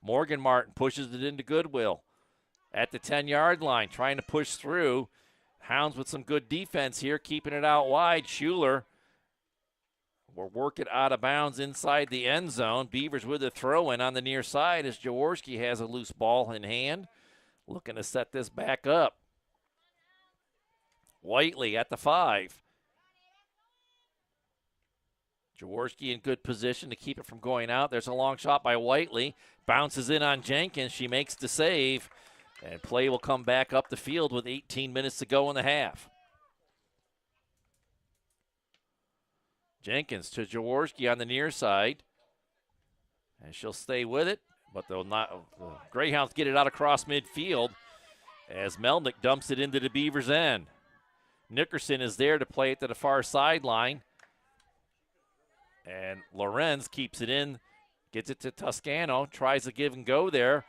Morgan Martin pushes it into Goodwill at the 10-yard line, trying to push through. Hounds with some good defense here, keeping it out wide. Schuler will work it out of bounds inside the end zone. Beavers with a throw-in on the near side as Jaworski has a loose ball in hand, looking to set this back up. Whiteley at the 5. Jaworski in good position to keep it from going out. There's a long shot by Whiteley. Bounces in on Jenkins. She makes the save. And play will come back up the field with 18 minutes to go in the half. Jenkins to Jaworski on the near side. And she'll stay with it. But they'll not. Greyhounds get it out across midfield as Melnick dumps it into the Beavers' end. Nickerson is there to play it to the far sideline. And Lorenz keeps it in, gets it to Toscano, tries to give and go there.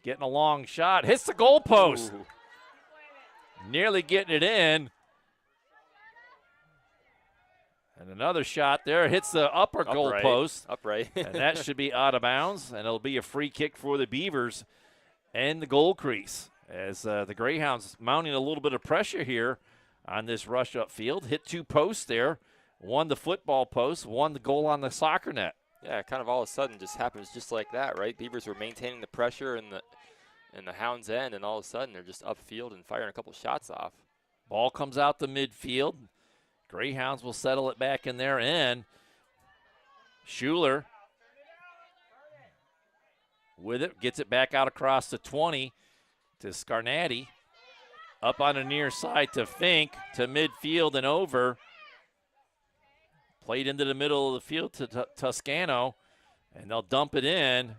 Getting a long shot, hits the goalpost. Nearly getting it in. And another shot there, hits the upper goalpost.
Upright.
And that should be out of bounds, and it'll be a free kick for the Beavers and the goal crease. As the Greyhounds mounting a little bit of pressure here on this rush upfield. Hit 2 posts there. One the football post, one the goal on the soccer net.
Yeah, kind of all of a sudden just happens just like that, right? Beavers were maintaining the pressure in the Hounds' end, and all of a sudden they're just upfield and firing a couple shots off.
Ball comes out the midfield. Greyhounds will settle it back in their end. Schuler with it, gets it back out across the 20 to Scarnati. Up on the near side to Fink, to midfield and over. Played into the middle of the field to Toscano, and they'll dump it in.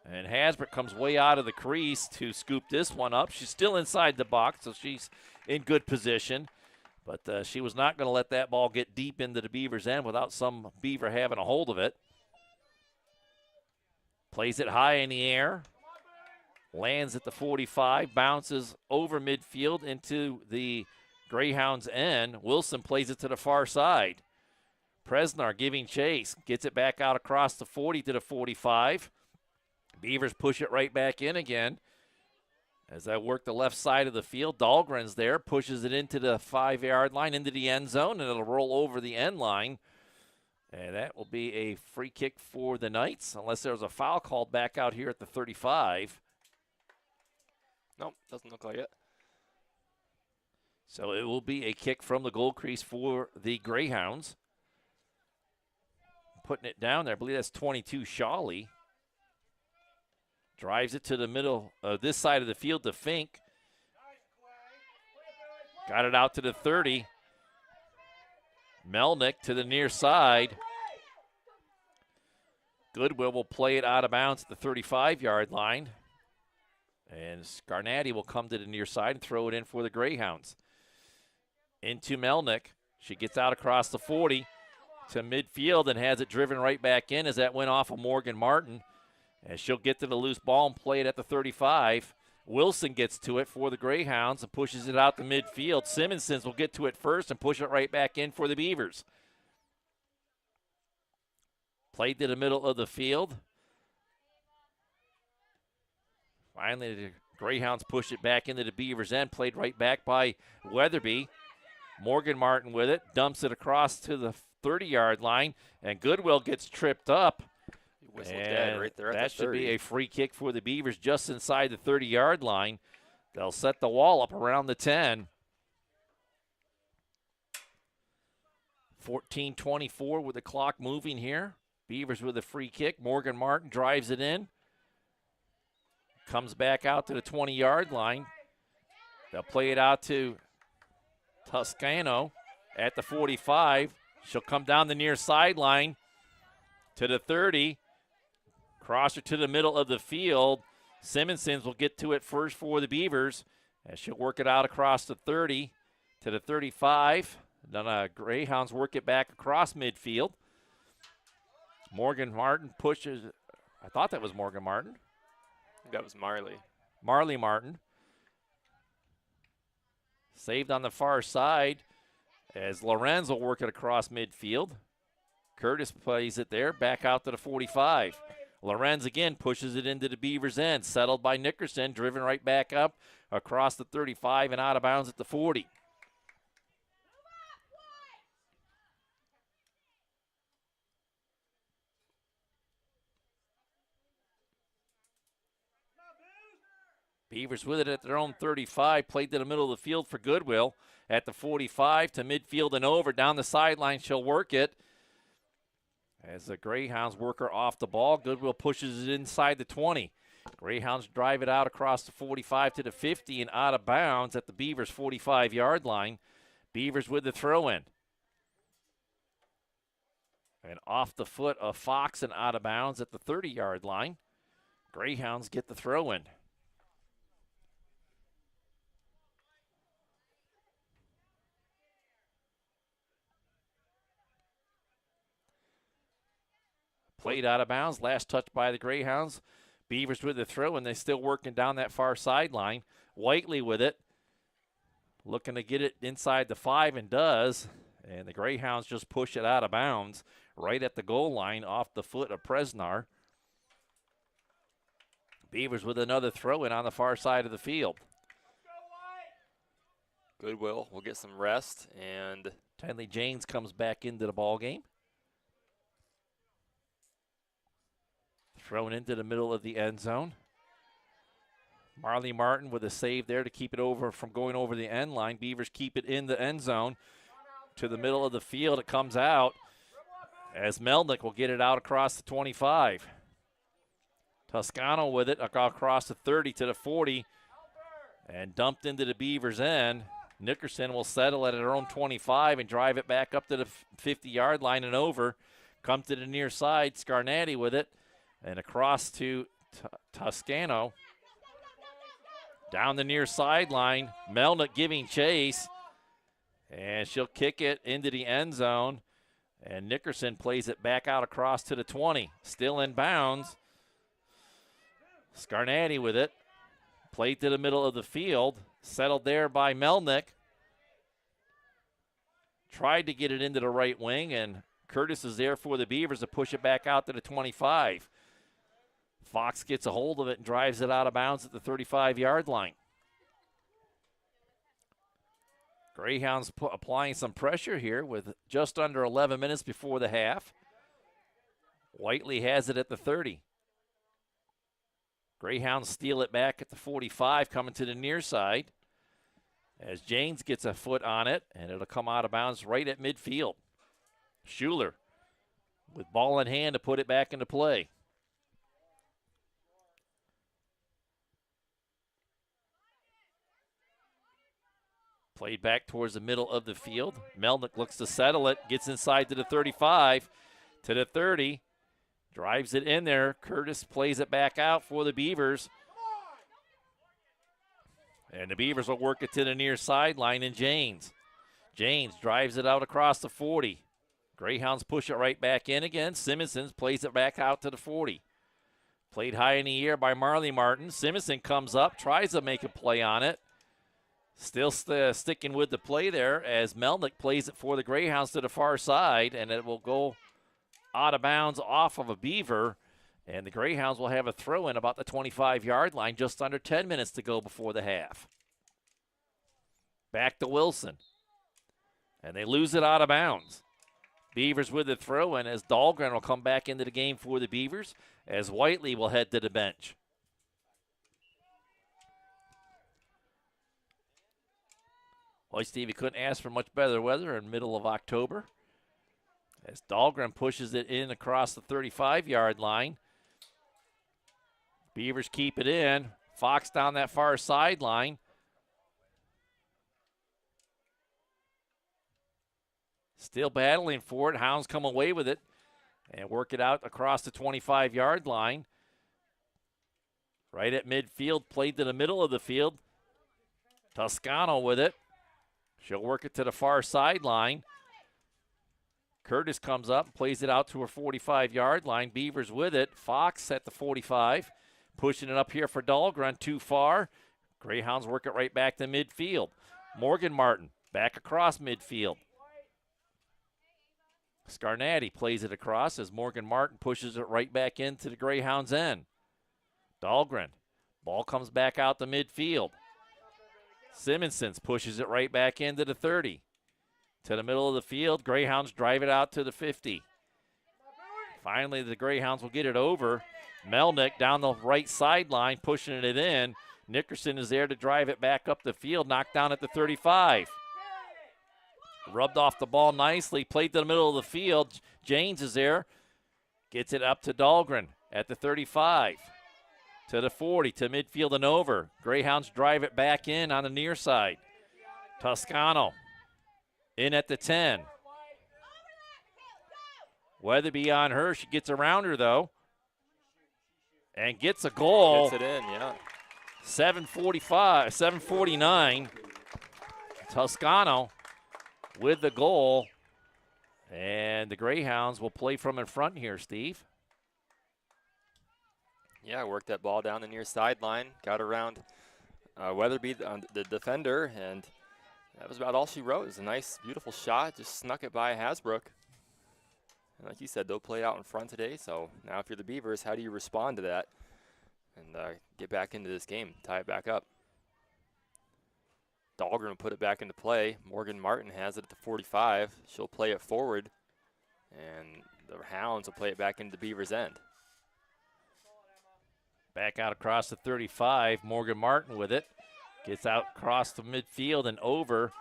And Hasbrook comes way out of the crease to scoop this one up. She's still inside the box, so she's in good position. But she was not going to let that ball get deep into the Beavers' end without some Beaver having a hold of it. Plays it high in the air. Lands at the 45, bounces over midfield into the Greyhounds' end. Wilson plays it to the far side. Presnar giving chase, gets it back out across the 40 to the 45. Beavers push it right back in again. As I work the left side of the field, Dahlgren's there, pushes it into the 5-yard line, into the end zone, and it'll roll over the end line. And that will be a free kick for the Knights, unless there's a foul called back out here at the 35.
Nope, doesn't look like it.
So it will be a kick from the goal crease for the Greyhounds. Putting it down there, I believe that's 22 Shawley. Drives it to the middle of this side of the field to Fink. Got it out to the 30. Melnick to the near side. Goodwill will play it out of bounds at the 35-yard line. And Scarnati will come to the near side and throw it in for the Greyhounds. Into Melnick. She gets out across the 40 to midfield and has it driven right back in as that went off of Morgan Martin. And she'll get to the loose ball and play it at the 35. Wilson gets to it for the Greyhounds and pushes it out to midfield. Simonsons will get to it first and push it right back in for the Beavers. Played to the middle of the field. Finally, the Greyhounds push it back into the Beavers' end. Played right back by Weatherby. Morgan Martin with it. Dumps it across to the 30-yard line. And Goodwill gets tripped up.
Whistle dead right there at
that
the 30.
should be a free kick for the Beavers just inside the 30-yard line. They'll set the wall up around the 10. 14:24 with the clock moving here. Beavers with a free kick. Morgan Martin drives it in. Comes back out to the 20-yard line. They'll play it out to Toscano at the 45. She'll come down the near sideline to the 30. Crosser to the middle of the field. Simonsons will get to it first for the Beavers. And she'll work it out across the 30 to the 35. Then Greyhounds work it back across midfield. Morgan Martin pushes. I thought that was Morgan Martin.
That was Marley.
Marley Martin. Saved on the far side As Lorenz will work it across midfield. Curtis plays it there, back out to the 45. Lorenz again pushes it into the Beavers' end. Settled by Nickerson, driven right back up across the 35 and out of bounds at the 40. Beavers with it at their own 35, played to the middle of the field for Goodwill. At the 45 to midfield and over, down the sideline, she'll work it. As the Greyhounds worker off the ball, Goodwill pushes it inside the 20. Greyhounds drive it out across the 45 to the 50 and out of bounds at the Beavers' 45-yard line. Beavers with the throw-in. And off the foot of Fox and out of bounds at the 30-yard line. Greyhounds get the throw-in. Played out of bounds, last touch by the Greyhounds. Beavers with the throw, and they're still working down that far sideline. Whiteley with it, looking to get it inside the 5 and does. And the Greyhounds just push it out of bounds right at the goal line off the foot of Presnar. Beavers with another throw in on the far side of the field.
Goodwill will get some rest, and
Tenley James comes back into the ball game. Thrown into the middle of the end zone. Marley Martin with a save there to keep it over from going over the end line. Beavers keep it in the end zone to the middle of the field. It comes out as Melnick will get it out across the 25. Toscano with it across the 30 to the 40 and dumped into the Beavers' end. Nickerson will settle at her own 25 and drive it back up to the 50-yard line and over. Come to the near side. Scarnati with it. And across to Toscano. Down the near sideline. Melnick giving chase. And she'll kick it into the end zone. And Nickerson plays it back out across to the 20. Still in bounds. Scarnati with it. Played to the middle of the field. Settled there by Melnick. Tried to get it into the right wing. And Curtis is there for the Beavers to push it back out to the 25. Fox gets a hold of it and drives it out of bounds at the 35-yard line. Greyhounds applying some pressure here with just under 11 minutes before the half. Whiteley has it at the 30. Greyhounds steal it back at the 45, coming to the near side. As James gets a foot on it, and it'll come out of bounds right at midfield. Schuler with ball in hand to put it back into play. Played back towards the middle of the field. Melnick looks to settle it, gets inside to the 35, to the 30, drives it in there. Curtis plays it back out for the Beavers. And the Beavers will work it to the near sideline and James. James drives it out across the 40. Greyhounds push it right back in again. Simonson plays it back out to the 40. Played high in the air by Marley Martin. Simonson comes up, tries to make a play on it. Still sticking with the play there as Melnick plays it for the Greyhounds to the far side, and it will go out of bounds off of a Beaver, and the Greyhounds will have a throw in about the 25-yard line, just under 10 minutes to go before the half. Back to Wilson, and they lose it out of bounds. Beavers with the throw in as Dahlgren will come back into the game for the Beavers, as Whiteley will head to the bench. Boy, Steve, you couldn't ask for much better weather in the middle of October. As Dahlgren pushes it in across the 35-yard line. Beavers keep it in. Fox down that far sideline. Still battling for it. Hounds come away with it and work it out across the 25-yard line. Right at midfield, played to the middle of the field. Toscano with it. She'll work it to the far sideline. Curtis comes up, plays it out to her 45-yard line. Beavers with it. Fox at the 45. Pushing it up here for Dahlgren, too far. Greyhounds work it right back to midfield. Morgan Martin back across midfield. Scarnati plays it across as Morgan Martin pushes it right back into the Greyhounds' end. Dahlgren. Ball comes back out to midfield. Simonsons pushes it right back into the 30. To the middle of the field. Greyhounds drive it out to the 50. Finally, the Greyhounds will get it over. Melnick down the right sideline, pushing it in. Nickerson is there to drive it back up the field, knocked down at the 35. Rubbed off the ball nicely, played to the middle of the field. Janes is there, gets it up to Dahlgren at the 35. To the 40, to midfield and over. Greyhounds drive it back in on the near side. Toscano in at the 10. Weatherby on her. She gets around her, though, and gets a goal.
Gets it in, yeah.
7:49. Toscano with the goal. And the Greyhounds will play from in front here, Steve.
Yeah, worked that ball down the near sideline, got around Weatherby, the defender, and that was about all she wrote. It was a nice, beautiful shot, just snuck it by Hasbrook. And like you said, they'll play out in front today, so now if you're the Beavers, how do you respond to that and get back into this game, tie it back up? Dahlgren will put it back into play. Morgan Martin has it at the 45. She'll play it forward, and the Hounds will play it back into the Beavers' end.
Back out across the 35. Morgan Martin with it. Gets out across the midfield and over.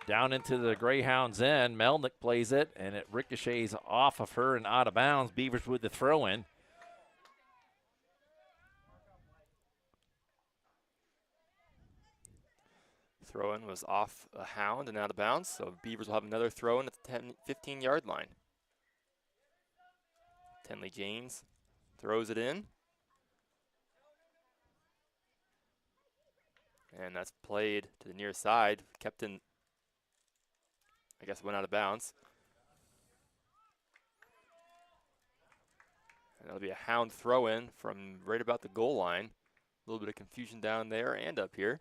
Down into the Greyhounds' end. Melnick plays it, and it ricochets off of her and out of bounds. Beavers with the throw-in.
Throw-in was off a Hound and out of bounds, so Beavers will have another throw-in at the 15-yard line. Tenley James throws it in. And that's played to the near side. Kept in, I guess, went out of bounds. And that'll be a Hound throw-in from right about the goal line. A little bit of confusion down there and up here.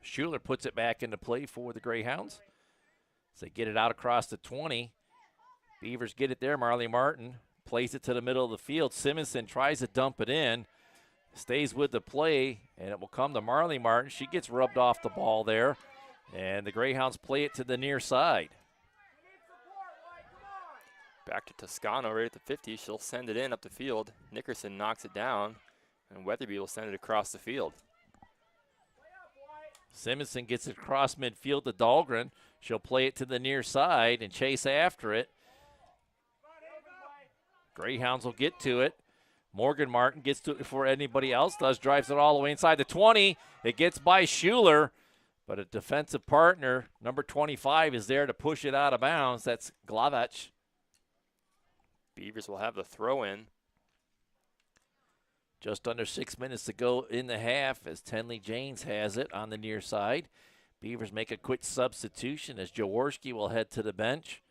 Schuler puts it back into play for the Greyhounds. So they get it out across the 20. Beavers get it there. Marley Martin plays it to the middle of the field. Simonson tries to dump it in. Stays with the play, and it will come to Marley Martin. She gets rubbed off the ball there, and the Greyhounds play it to the near side.
Back to Toscano right at the 50. She'll send it in up the field. Nickerson knocks it down, and Weatherby will send it across the field.
Simonson gets it across midfield to Dahlgren. She'll play it to the near side and chase after it. Greyhounds will get to it. Morgan Martin gets to it before anybody else does, drives it all the way inside the 20. It gets by Schuler, but a defensive partner, number 25, is there to push it out of bounds. That's Glavach.
Beavers will have the throw-in.
Just under 6 minutes to go in the half as Tenley Janes has it on the near side. Beavers make a quick substitution as Jaworski will head to the bench.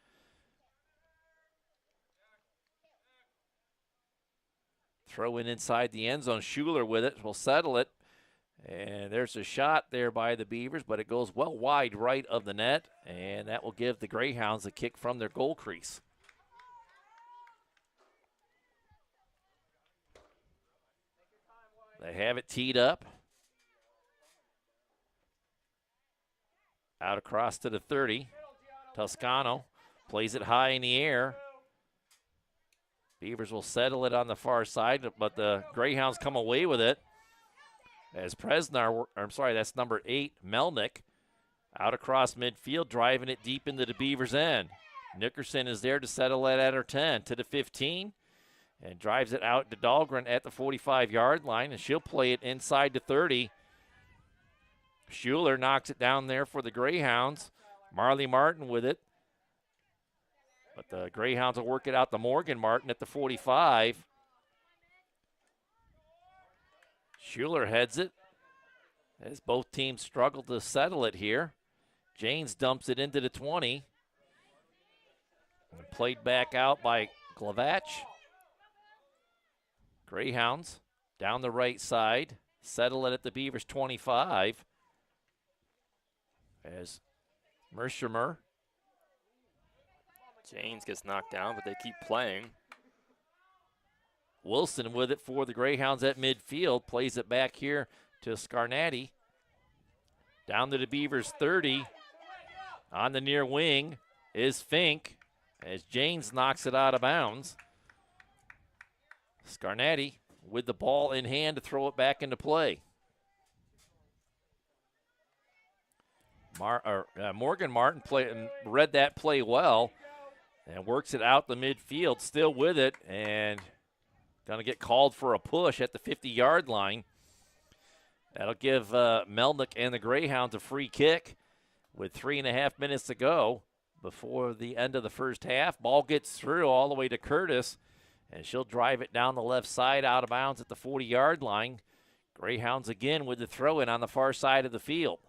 Throw in inside the end zone. Schuler with it will settle it. And there's a shot there by the Beavers, but it goes well wide right of the net. And that will give the Greyhounds a kick from their goal crease. They have it teed up. Out across to the 30. Toscano plays it high in the air. Beavers will settle it on the far side, but the Greyhounds come away with it. As Presnar, that's number 8, Melnick, out across midfield, driving it deep into the Beavers' end. Nickerson is there to settle it at her 10 to the 15, and drives it out to Dahlgren at the 45-yard line, and she'll play it inside the 30. Schuler knocks it down there for the Greyhounds. Marley Martin with it. But the Greyhounds will work it out to Morgan Martin at the 45. Schuler heads it as both teams struggle to settle it here. Janes dumps it into the 20. And played back out by Glavach. Greyhounds down the right side. Settle it at the Beavers 25. As Mershimer
James gets knocked down, but they keep playing.
Wilson with it for the Greyhounds at midfield. Plays it back here to Scarnati. Down to the Beavers 30. On the near wing is Fink as James knocks it out of bounds. Scarnati with the ball in hand to throw it back into play. Morgan Martin read that play well and works it out the midfield, still with it, and going to get called for a push at the 50-yard line. That'll give Melnick and the Greyhounds a free kick with 3.5 minutes to go before the end of the first half. Ball gets through all the way to Curtis, and she'll drive it down the left side out of bounds at the 40-yard line. Greyhounds again with the throw-in on the far side of the field.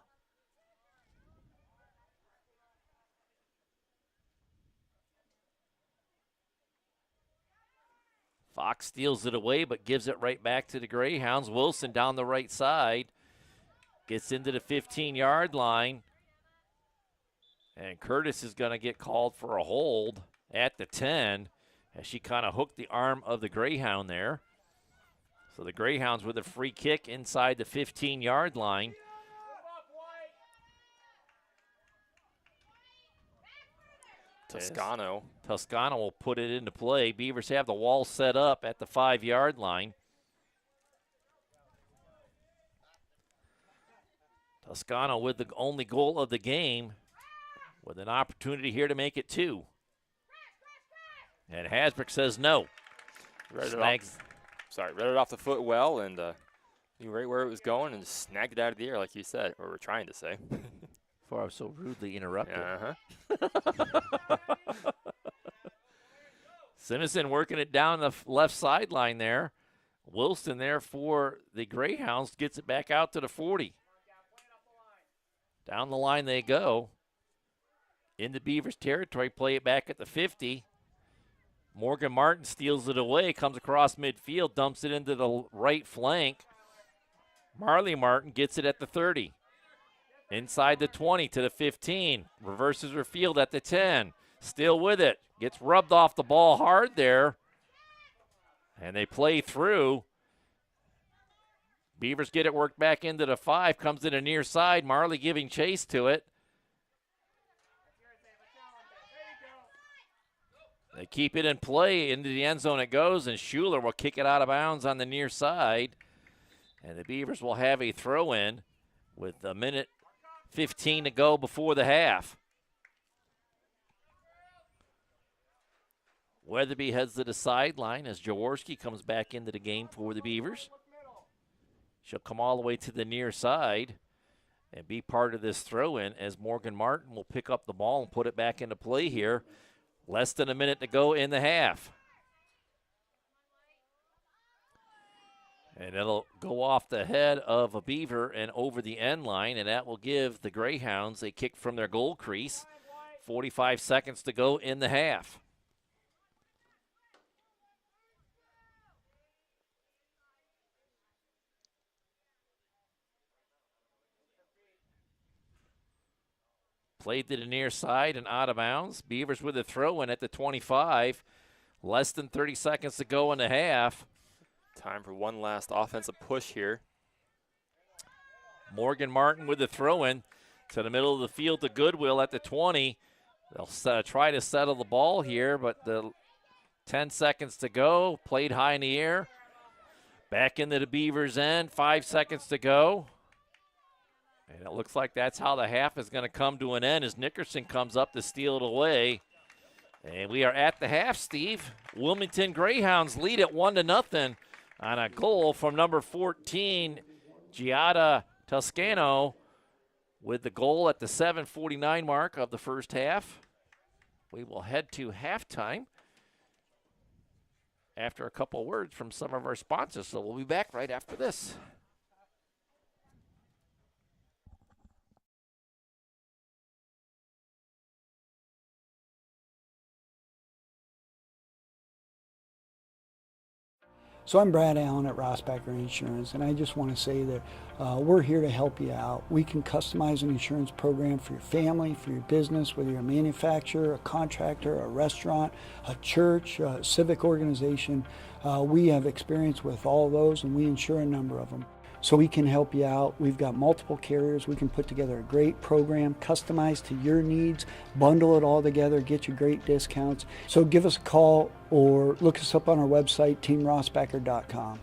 Fox steals it away, but gives it right back to the Greyhounds. Wilson down the right side. Gets into the 15-yard line. And Curtis is going to get called for a hold at the 10 as she kind of hooked the arm of the Greyhound there. So the Greyhounds with a free kick inside the 15-yard line.
Toscano
will put it into play. Beavers have the wall set up at the 5-yard line. Toscano with the only goal of the game, with an opportunity here to make it 2. And Hasbrook says no.
Read it off the foot well, and knew right where it was going and just snagged it out of the air, like you said, or we're trying to say.
Before I was so rudely interrupted. Simpson working it down the left sideline there. Wilson there for the Greyhounds gets it back out to the 40. Down the line they go. Into Beavers territory, play it back at the 50. Morgan Martin steals it away, comes across midfield, dumps it into the right flank. Marley Martin gets it at the 30. Inside the 20 to the 15. Reverses her field at the 10. Still with it. Gets rubbed off the ball hard there. And they play through. Beavers get it worked back into the 5. Comes to the near side. Marley giving chase to it. They keep it in play. Into the end zone it goes. And Schuler will kick it out of bounds on the near side. And the Beavers will have a throw-in with a minute 15 to go before the half. Weatherby heads to the sideline as Jaworski comes back into the game for the Beavers. She'll come all the way to the near side and be part of this throw-in as Morgan Martin will pick up the ball and put it back into play here. Less than a minute to go in the half. And it'll go off the head of a Beaver and over the end line, and that will give the Greyhounds a kick from their goal crease. 45 seconds to go in the half. Played to the near side and out of bounds. Beavers with a throw-in at the 25. Less than 30 seconds to go in the half.
Time for one last offensive push here.
Morgan Martin with the throw-in to the middle of the field to Goodwill at the 20. They'll try to settle the ball here, but the 10 seconds to go. Played high in the air. Back into the Beavers' end. 5 seconds to go. And it looks like that's how the half is going to come to an end as Nickerson comes up to steal it away. And we are at the half, Steve. Wilmington Greyhounds lead at 1-0 on a goal from number 14, Giada Toscano, with the goal at the 7:49 mark of the first half. We will head to halftime after a couple words from some of our sponsors. So we'll be back right after this.
So I'm Brad Allen at Rossbacker Insurance, and I just want to say that we're here to help you out. We can customize an insurance program for your family, for your business, whether you're a manufacturer, a contractor, a restaurant, a church, a civic organization. We have experience with all of those, and we insure a number of them. So we can help you out. We've got multiple carriers. We can put together a great program, customized to your needs, bundle it all together, get you great discounts. So give us a call or look us up on our website, teamrossbacker.com.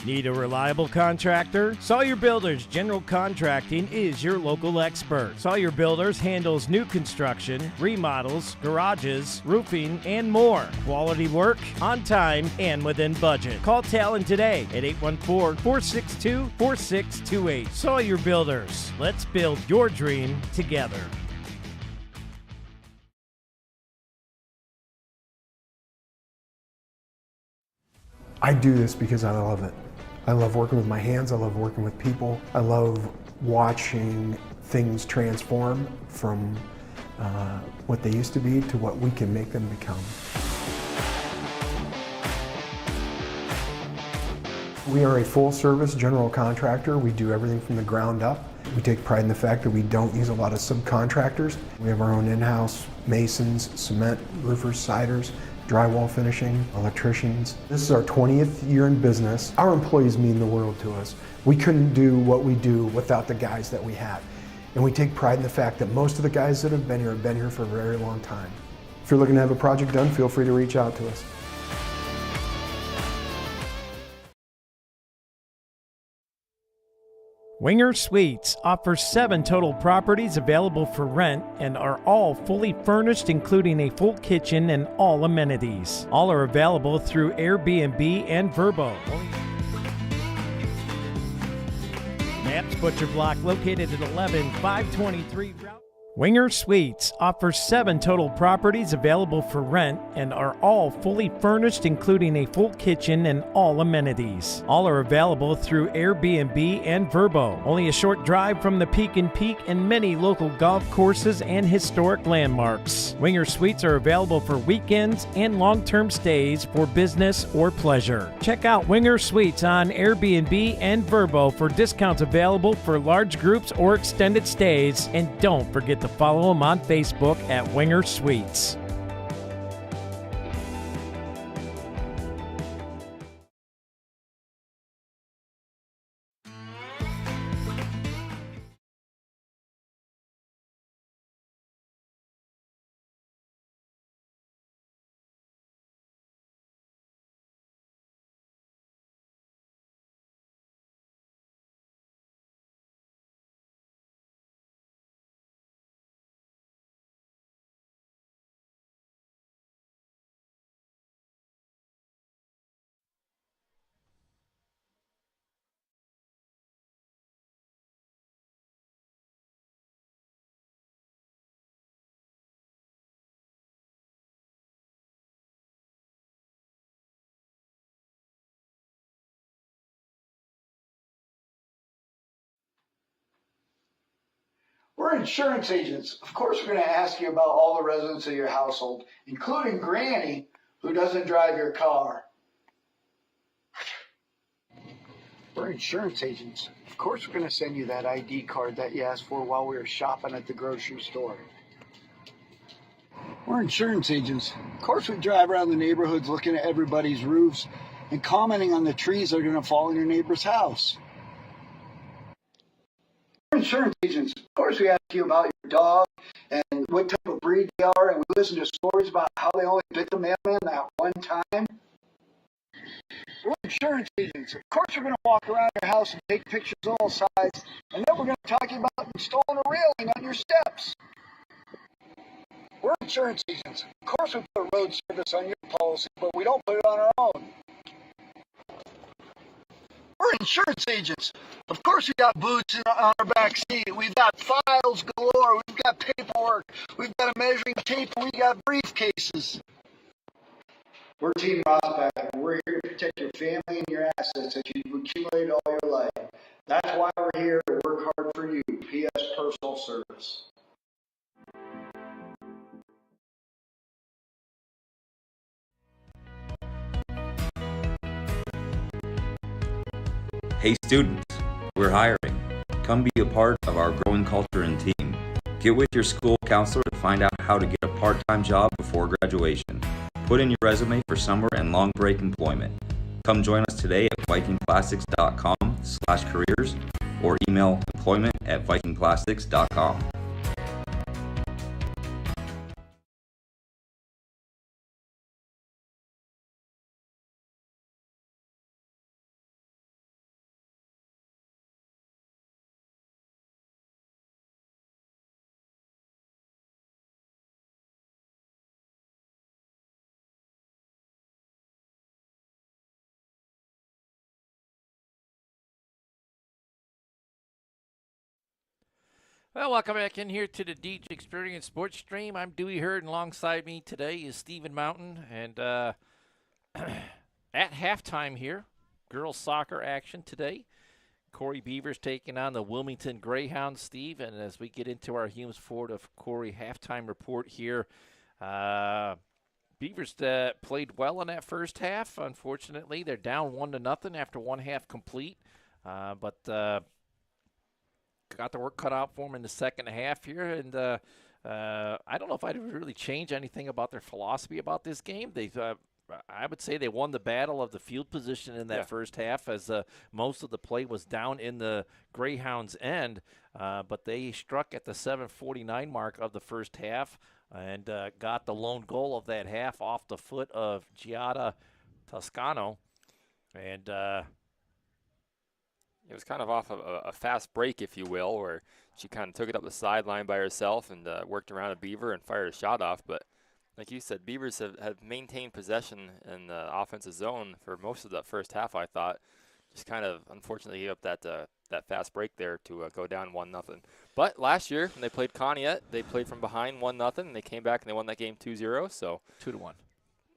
Need a reliable contractor? Sawyer Builders General Contracting is your local expert. Sawyer Builders handles new construction, remodels, garages, roofing, and more. Quality work, on time, and within budget. Call Talon today at 814-462-4628. Sawyer Builders. Let's build your dream together.
I do this because I love it. I love working with my hands, I love working with people. I love watching things transform from what they used to be to what we can make them become. We are a full-service general contractor. We do everything from the ground up. We take pride in the fact that we don't use a lot of subcontractors. We have our own in-house masons, cement, roofers, siders, drywall finishing, electricians. This is our 20th year in business. Our employees mean the world to us. We couldn't do what we do without the guys that we have. And we take pride in the fact that most of the guys that have been here for a very long time. If you're looking to have a project done, feel free to reach out to us.
Winger Suites offers 7 total properties available for rent and are all fully furnished, including a full kitchen and all amenities. All are available through Airbnb and Vrbo. Knapp's Butcher Block, located at 11523 Route. Winger Suites offers 7 total properties available for rent and are all fully furnished, including a full kitchen and all amenities. All are available through Airbnb and Vrbo. Only a short drive from the Peak and Peak and many local golf courses and historic landmarks. Winger Suites are available for weekends and long-term stays for business or pleasure. Check out Winger Suites on Airbnb and Vrbo for discounts available for large groups or extended stays, and don't forget to follow them on Facebook at Winger Suites.
We're insurance agents. Of course, we're going to ask you about all the residents of your household, including Granny, who doesn't drive your car. We're insurance agents. Of course, we're going to send you that ID card that you asked for while we were shopping at the grocery store. We're insurance agents. Of course, we drive around the neighborhoods looking at everybody's roofs and commenting on the trees that are going to fall in your neighbor's house. We're insurance agents. Of course, we ask you about your dog and what type of breed they are, and we listen to stories about how they only bit the mailman that one time. We're insurance agents. Of course, we're going to walk around your house and take pictures on all sides, and then we're going to talk to you about installing a railing on your steps. We're insurance agents. Of course, we put road service on your policy, but we don't put it on our own. We're insurance agents. Of course, we got boots on our back seat. We've got files galore. We've got paperwork. We've got a measuring tape. And we got briefcases. We're Team Rossback, and we're here to protect your family and your assets that you've accumulated all your life. That's why we're here to work hard for you. P.S. Personal Service.
Hey students, we're hiring. Come be a part of our growing culture and team. Get with your school counselor to find out how to get a part-time job before graduation. Put in your resume for summer and long break employment. Come join us today at vikingplastics.com/careers or email employment@vikingplastics.com.
Well, welcome back in here to the DJ Experience Sports Stream. I'm Dewey Hurd, and alongside me today is Stephen Mountain. And at halftime here, girls soccer action today. Corry Beavers taking on the Wilmington Greyhounds, Steve. And as we get into our Humes Ford of Corry halftime report here, Beavers played well in that first half. Unfortunately, they're down 1-0 after one half complete. But got the work cut out for them in the second half here, and I don't know if I'd really change anything about their philosophy about this game. I would say they won the battle of the field position in that first half, as most of the play was down in the Greyhounds' end, but they struck at the 7:49 mark of the first half and got the lone goal of that half off the foot of Giada Toscano, and
it was kind of off of a fast break, if you will, where she kind of took it up the sideline by herself and worked around a Beaver and fired a shot off. But like you said, Beavers have maintained possession in the offensive zone for most of the first half, I thought. Just kind of, unfortunately, gave up that fast break there to go down 1-0. But last year, when they played Conneaut, they played from behind 1-0, and they came back and they won that game 2-0. So
2-1.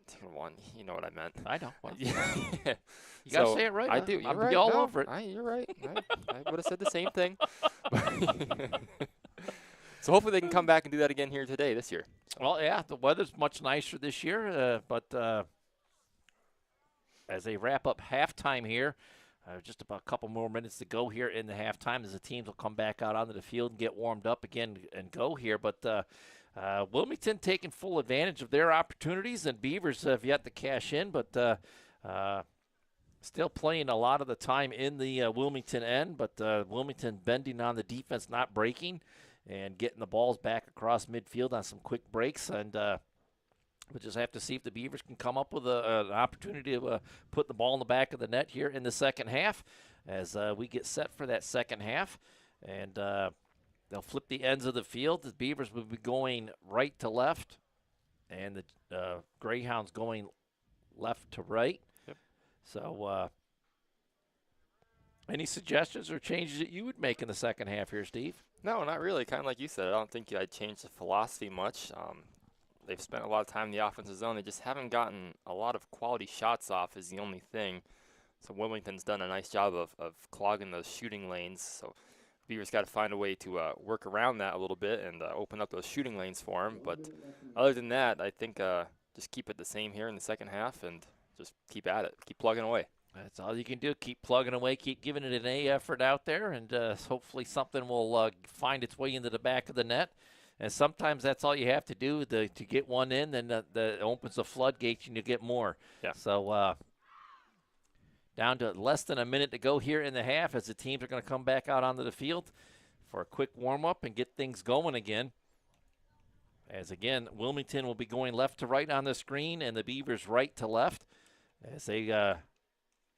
2-1. You know what I meant.
I know. Well,
yeah.
You got to say it right.
I do.
I'll
right.
be all
no,
over it.
You're right. I would have said the same thing. So hopefully they can come back and do that again here today, this year. So.
Well, yeah, the weather's much nicer this year, but as they wrap up halftime here, just about a couple more minutes to go here in the halftime as the teams will come back out onto the field and get warmed up again and go here. But Wilmington taking full advantage of their opportunities, and Beavers have yet to cash in, but still playing a lot of the time in the Wilmington end, but Wilmington bending on the defense, not breaking, and getting the balls back across midfield on some quick breaks. And we'll just have to see if the Beavers can come up with an opportunity to put the ball in the back of the net here in the second half as we get set for that second half. And they'll flip the ends of the field. The Beavers will be going right to left, and the Greyhounds going left to right.
Yep.
So any suggestions or changes that you would make in the second half here, Steve?
No, not really. Kind of like you said, I don't think I'd change the philosophy much. They've spent a lot of time in the offensive zone. They just haven't gotten a lot of quality shots off is the only thing. So Wilmington's done a nice job of clogging those shooting lanes. So Beavers got to find a way to work around that a little bit and open up those shooting lanes for them. But other than that, I think just keep it the same here in the second half and just keep at it. Keep plugging away.
That's all you can do. Keep plugging away. Keep giving it an A effort out there, and hopefully something will find its way into the back of the net. And sometimes that's all you have to do to get one in, then that opens the floodgates and you get more.
Yeah.
So down to less than a minute to go here in the half as the teams are going to come back out onto the field for a quick warm-up and get things going again. As, again, Wilmington will be going left to right on the screen and the Beavers right to left as they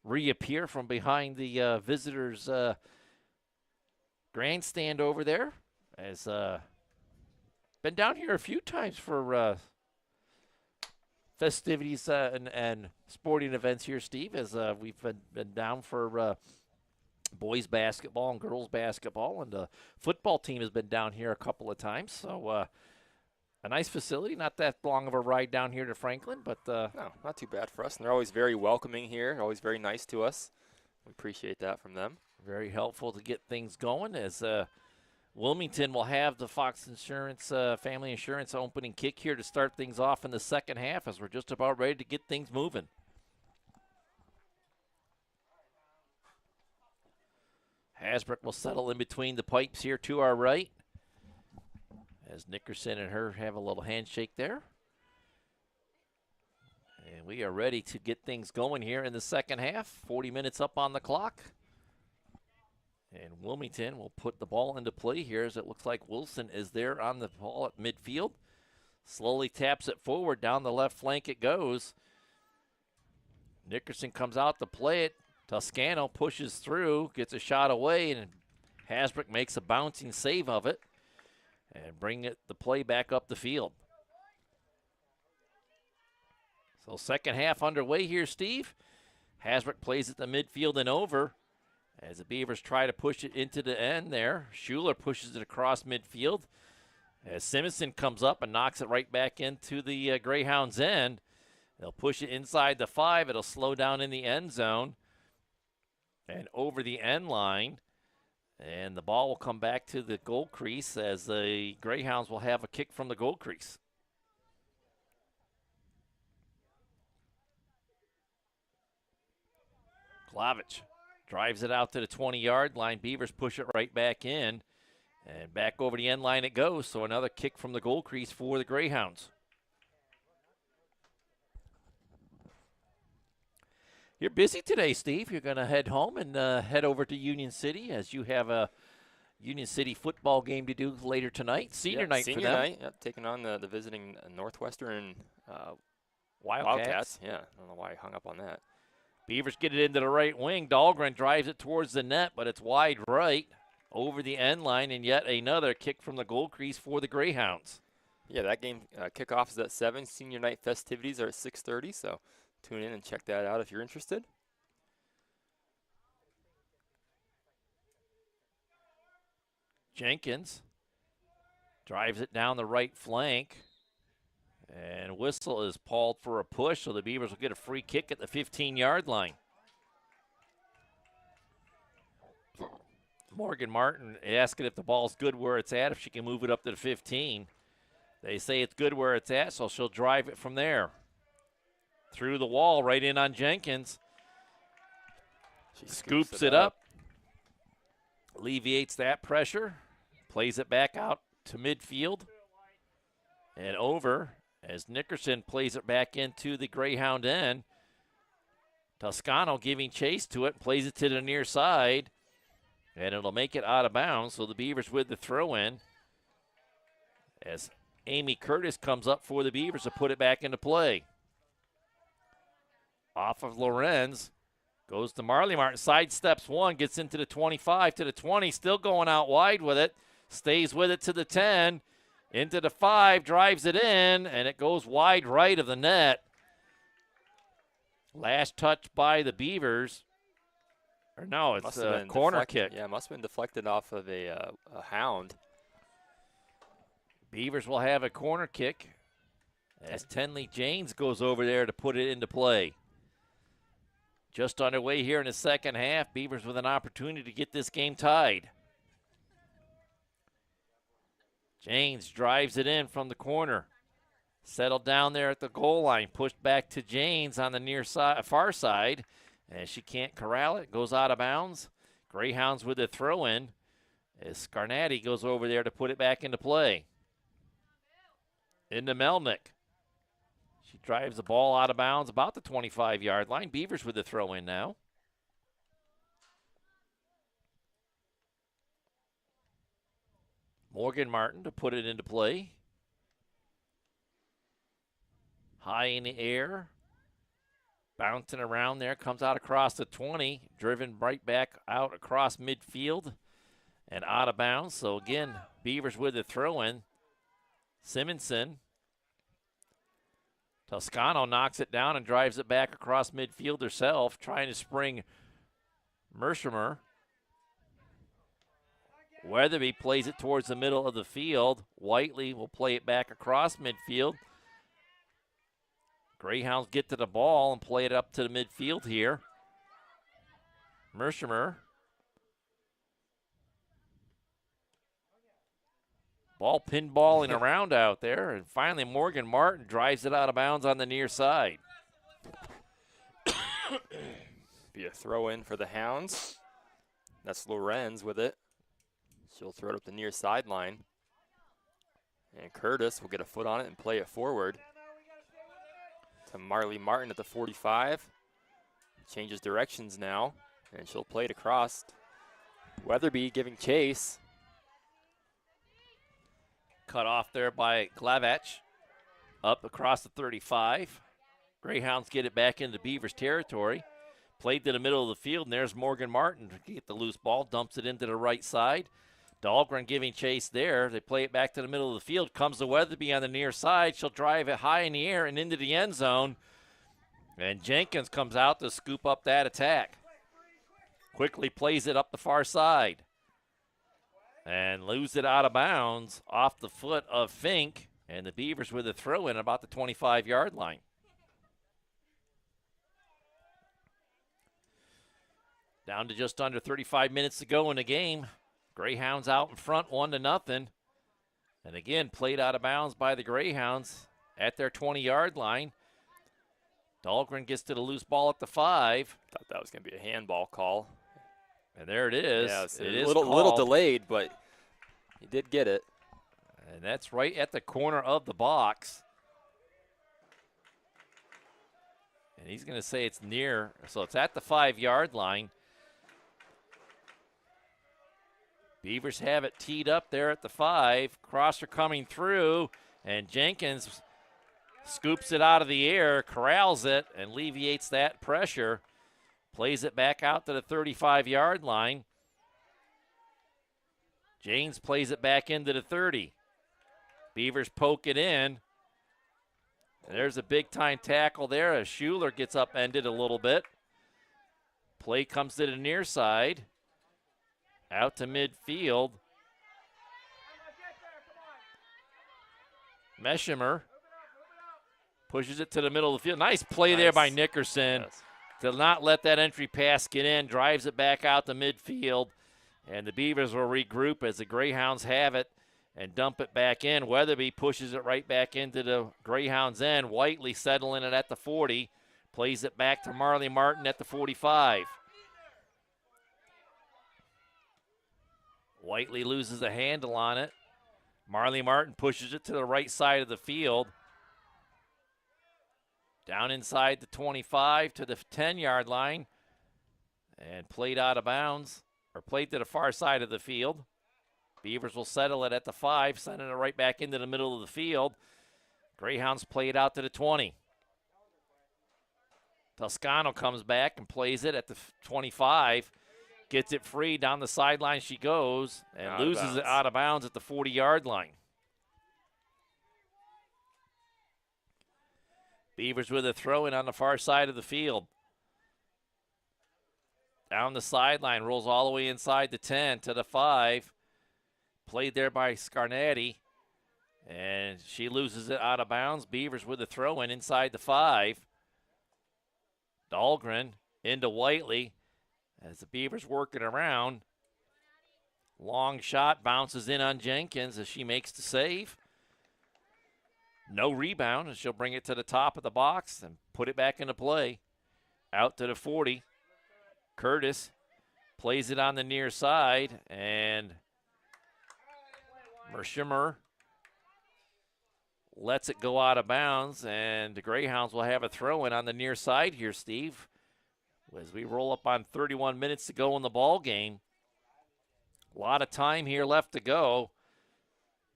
reappear from behind the visitors' grandstand over there. As been down here a few times for festivities and sporting events here, Steve, as we've been down for boys basketball and girls basketball, and the football team has been down here a couple of times. So a nice facility, not that long of a ride down here to Franklin, but
no, not too bad for us. And they're always very welcoming here, always very nice to us. We appreciate that from them.
Very helpful to get things going as Wilmington will have the Fox Insurance Family Insurance opening kick here to start things off in the second half as we're just about ready to get things moving. Hasbrook will settle in between the pipes here to our right, as Nickerson and her have a little handshake there. And we are ready to get things going here in the second half. 40 minutes up on the clock. And Wilmington will put the ball into play here, as it looks like Wilson is there on the ball at midfield. Slowly taps it forward. Down the left flank it goes. Nickerson comes out to play it. Toscano pushes through, gets a shot away, and Hasbrook makes a bouncing save of it and bring the play back up the field. So second half underway here, Steve. Hasbrook plays at the midfield and over as the Beavers try to push it into the end there. Schuler pushes it across midfield as Simonson comes up and knocks it right back into the Greyhounds' end. They'll push it inside the 5. It'll slow down in the end zone and over the end line. And the ball will come back to the goal crease as the Greyhounds will have a kick from the goal crease. Klavich drives it out to the 20-yard line. Beavers push it right back in. And back over the end line it goes. So another kick from the goal crease for the Greyhounds. You're busy today, Steve. You're going to head home and head over to Union City as you have a Union City football game to do later tonight. Senior night for them.
Senior night, taking on the visiting Northwestern
Wildcats.
Yeah, I don't know why I hung up on that.
Beavers get it into the right wing. Dahlgren drives it towards the net, but it's wide right over the end line, and yet another kick from the goal crease for the Greyhounds.
Yeah, that game kickoff is at 7. Senior night festivities are at 6:30, so tune in and check that out if you're interested.
Jenkins drives it down the right flank. And whistle is called for a push, so the Beavers will get a free kick at the 15-yard line. Morgan Martin asking if the ball's good where it's at, if she can move it up to the 15. They say it's good where it's at, so she'll drive it from there. Through the wall, right in on Jenkins. She scoops it up. Alleviates that pressure. Plays it back out to midfield. And over as Nickerson plays it back into the Greyhound end. Toscano giving chase to it, plays it to the near side. And it'll make it out of bounds, so the Beavers with the throw-in. As Amy Curtis comes up for the Beavers to put it back into play. Off of Lorenz. Goes to Marley Martin. Sidesteps one. Gets into the 25 to the 20. Still going out wide with it. Stays with it to the 10. Into the 5. Drives it in. And it goes wide right of the net. Last touch by the Beavers. Or no, it's a corner kick.
Yeah, it must have been deflected off of a hound.
Beavers will have a corner kick as Tenley Janes goes over there to put it into play. Just underway here in the second half. Beavers with an opportunity to get this game tied. Janes drives it in from the corner. Settled down there at the goal line. Pushed back to Janes on the near side, far side. As she can't corral it, goes out of bounds. Greyhounds with a throw-in as Scarnati goes over there to put it back into play. Into Melnick. She drives the ball out of bounds about the 25-yard line. Beavers with the throw-in now. Morgan Martin to put it into play. High in the air. Bouncing around there, comes out across the 20, driven right back out across midfield and out of bounds. So again, Beavers with the throw-in. Simonson. Toscano knocks it down and drives it back across midfield herself, trying to spring Mershimer. Weatherby plays it towards the middle of the field. Whiteley will play it back across midfield. Greyhounds get to the ball and play it up to the midfield here. Mershimer. Ball pinballing around out there. And finally Morgan Martin drives it out of bounds on the near side.
Be a throw in for the Hounds. That's Lorenz with it. She'll throw it up the near sideline. And Curtis will get a foot on it and play it forward to Marley Martin at the 45. Changes directions now, and she'll play it across. Weatherby giving chase.
Cut off there by Glavach. Up across the 35. Greyhounds get it back into Beavers territory. Played to the middle of the field, and there's Morgan Martin to get the loose ball, dumps it into the right side. Dahlgren giving chase there. They play it back to the middle of the field. Comes to Weatherby on the near side. She'll drive it high in the air and into the end zone. And Jenkins comes out to scoop up that attack. Quickly plays it up the far side. And lose it out of bounds off the foot of Fink. And the Beavers with a throw in about the 25-yard line. Down to just under 35 minutes to go in the game. Greyhounds out in front 1-0. And again, played out of bounds by the Greyhounds at their 20-yard line. Dahlgren gets to the loose ball at the 5.
Thought that was going to be a handball call.
And there it is.
Yeah, it
is
a little delayed, but he did get it.
And that's right at the corner of the box. And he's going to say it's near. So it's at the 5-yard line. Beavers have it teed up there at the 5. Crosser coming through, and Jenkins scoops it out of the air, corrals it, and alleviates that pressure. Plays it back out to the 35-yard line. James plays it back into the 30. Beavers poke it in. And there's a big-time tackle there as Schuler gets upended a little bit. Play comes to the near side. Out to midfield. Meshimer pushes it to the middle of the field. Nice play there by Nickerson.
Yes.
To not let that entry pass get in. Drives it back out to midfield. And the Beavers will regroup as the Greyhounds have it and dump it back in. Weatherby pushes it right back into the Greyhounds' end. Whiteley settling it at the 40. Plays it back to Marley Martin at the 45. Whiteley loses a handle on it. Marley Martin pushes it to the right side of the field. Down inside the 25 to the 10-yard line. And played out of bounds, or played to the far side of the field. Beavers will settle it at the 5, sending it right back into the middle of the field. Greyhounds play it out to the 20. Toscano comes back and plays it at the 25. Gets it free, down the sideline she goes, and loses it out of bounds at the 40-yard line. Beavers with a throw-in on the far side of the field. Down the sideline, rolls all the way inside the 10 to the 5. Played there by Scarnati, and she loses it out of bounds. Beavers with a throw-in inside the 5. Dahlgren into Whiteley. As the Beavers working around, long shot bounces in on Jenkins as she makes the save. No rebound, and she'll bring it to the top of the box and put it back into play. Out to the 40. Curtis plays it on the near side, and Mershimmer lets it go out of bounds, and the Greyhounds will have a throw-in on the near side here, Steve. As we roll up on 31 minutes to go in the ball game. A lot of time here left to go,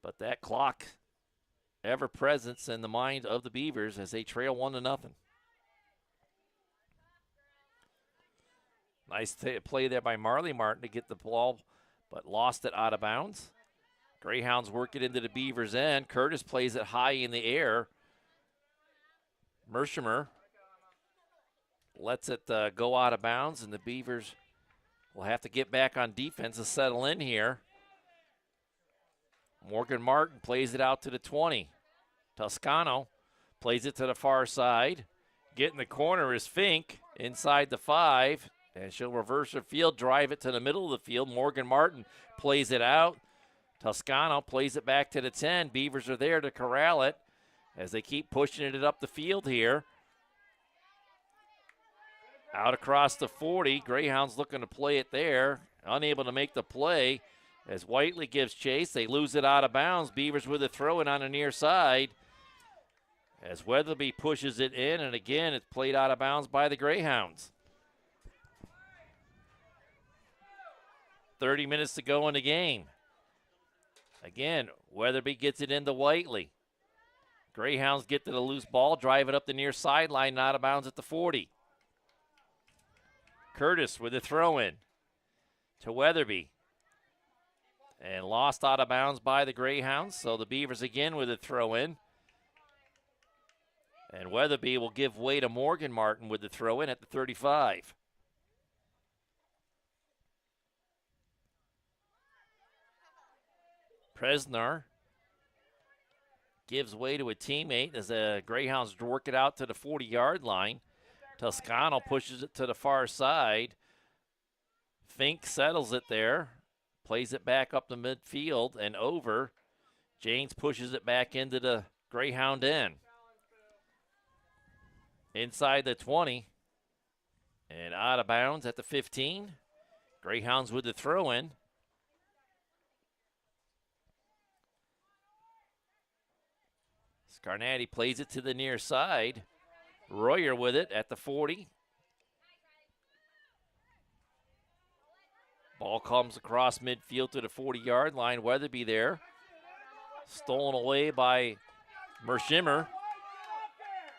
but that clock ever present in the mind of the Beavers as they trail 1-0. Nice play there by Marley Martin to get the ball, but lost it out of bounds. Greyhounds work it into the Beavers' end. Curtis plays it high in the air. Mersheimer lets it go out of bounds, and the Beavers will have to get back on defense to settle in here. Morgan Martin plays it out to the 20. Toscano plays it to the far side. Getting the corner is Fink inside the 5, and she'll reverse her field, drive it to the middle of the field. Morgan Martin plays it out. Toscano plays it back to the 10. Beavers are there to corral it as they keep pushing it up the field here. Out across the 40. Greyhounds looking to play it there. unable to make the play as Whiteley gives chase. They lose it out of bounds. Beavers with a throw-in on the near side as Weatherby pushes it in, and again, it's played out of bounds by the Greyhounds. 30 minutes to go in the game. Again, Weatherby gets it into Whiteley. Greyhounds get to the loose ball, drive it up the near sideline, and out of bounds at the 40. Curtis with a throw-in to Weatherby. And lost out of bounds by the Greyhounds, so the Beavers again with a throw-in. And Weatherby will give way to Morgan Martin with the throw-in at the 35. Presnar gives way to a teammate as the Greyhounds work it out to the 40-yard line. Toscano pushes it to the far side. Fink settles it there, plays it back up the midfield and over. James pushes it back into the Greyhound end. Inside the 20 and out of bounds at the 15. Greyhounds with the throw-in. Scarnati plays it to the near side. Royer with it at the 40. Ball comes across midfield to the 40-yard line. Weatherby there. Stolen away by Mershimmer.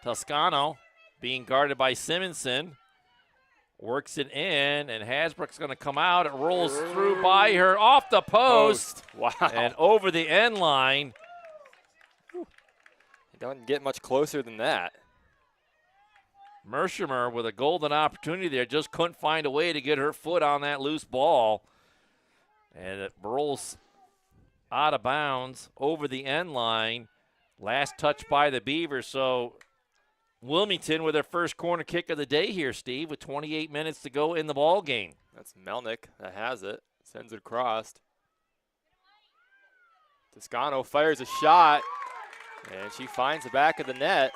Toscano being guarded by Simonson. Works it in, and Hasbrook's going to come out. It rolls through by her off the post.
Wow.
And over the end line.
It doesn't get much closer than that.
Mershimmer with a golden opportunity there, just couldn't find a way to get her foot on that loose ball. And it rolls out of bounds over the end line. Last touch by the Beavers. So Wilmington with their first corner kick of the day here, Steve, with 28 minutes to go in the ball game.
That's Melnick that has it. Sends it across. Toscano fires a shot, and she finds the back of the net.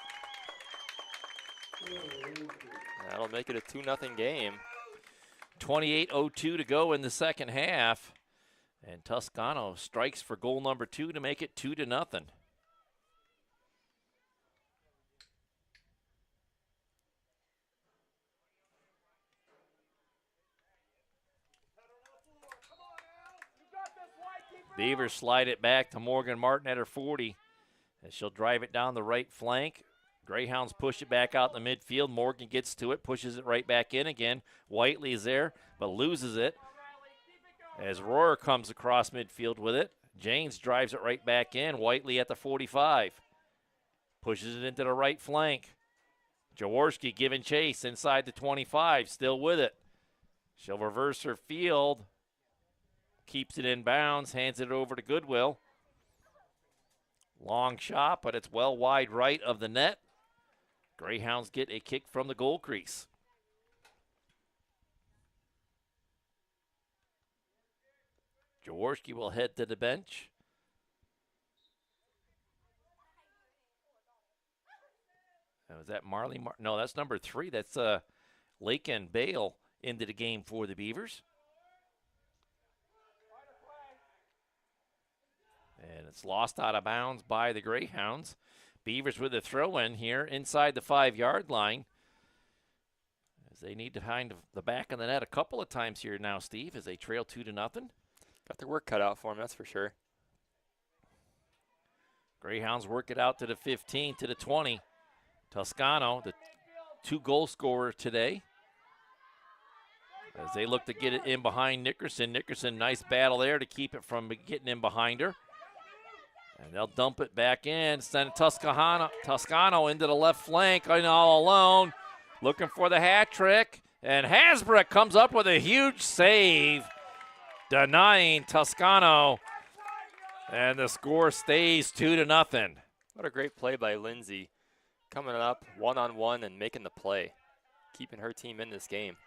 That'll make it a 2-0 game.
28:02 to go in the second half. And Toscano strikes for goal number 2 to make it 2-0. Beavers slide it back to Morgan Martin at her 40. And she'll drive it down the right flank. Greyhounds push it back out in the midfield. Morgan gets to it, pushes it right back in again. Whiteley is there, but loses it. As Royer comes across midfield with it. James drives it right back in. Whiteley at the 45. Pushes it into the right flank. Jaworski giving chase inside the 25, still with it. She'll reverse her field. Keeps it in bounds, hands it over to Goodwill. Long shot, but it's well wide right of the net. Greyhounds get a kick from the goal crease. Jaworski will head to the bench. Was that Marley? No, that's number 3. That's Lake and Bale into the game for the Beavers. And it's lost out of bounds by the Greyhounds. Beavers with a throw-in here inside the 5-yard line. As they need to find the back of the net a couple of times here now, Steve, as they trail 2-0.
Got their work cut out for them, that's for sure.
Greyhounds work it out to the 15, to the 20. Toscano, the 2-goal scorer today. As they look to get it in behind Nickerson. Nickerson, nice battle there to keep it from getting in behind her. And they'll dump it back in. Send Toscano into the left flank, all alone. Looking for the hat trick. And Hasbrook comes up with a huge save, denying Toscano. And the score stays 2-0.
What a great play by Lindsay. Coming up one-on-one and making the play. Keeping her team in this game.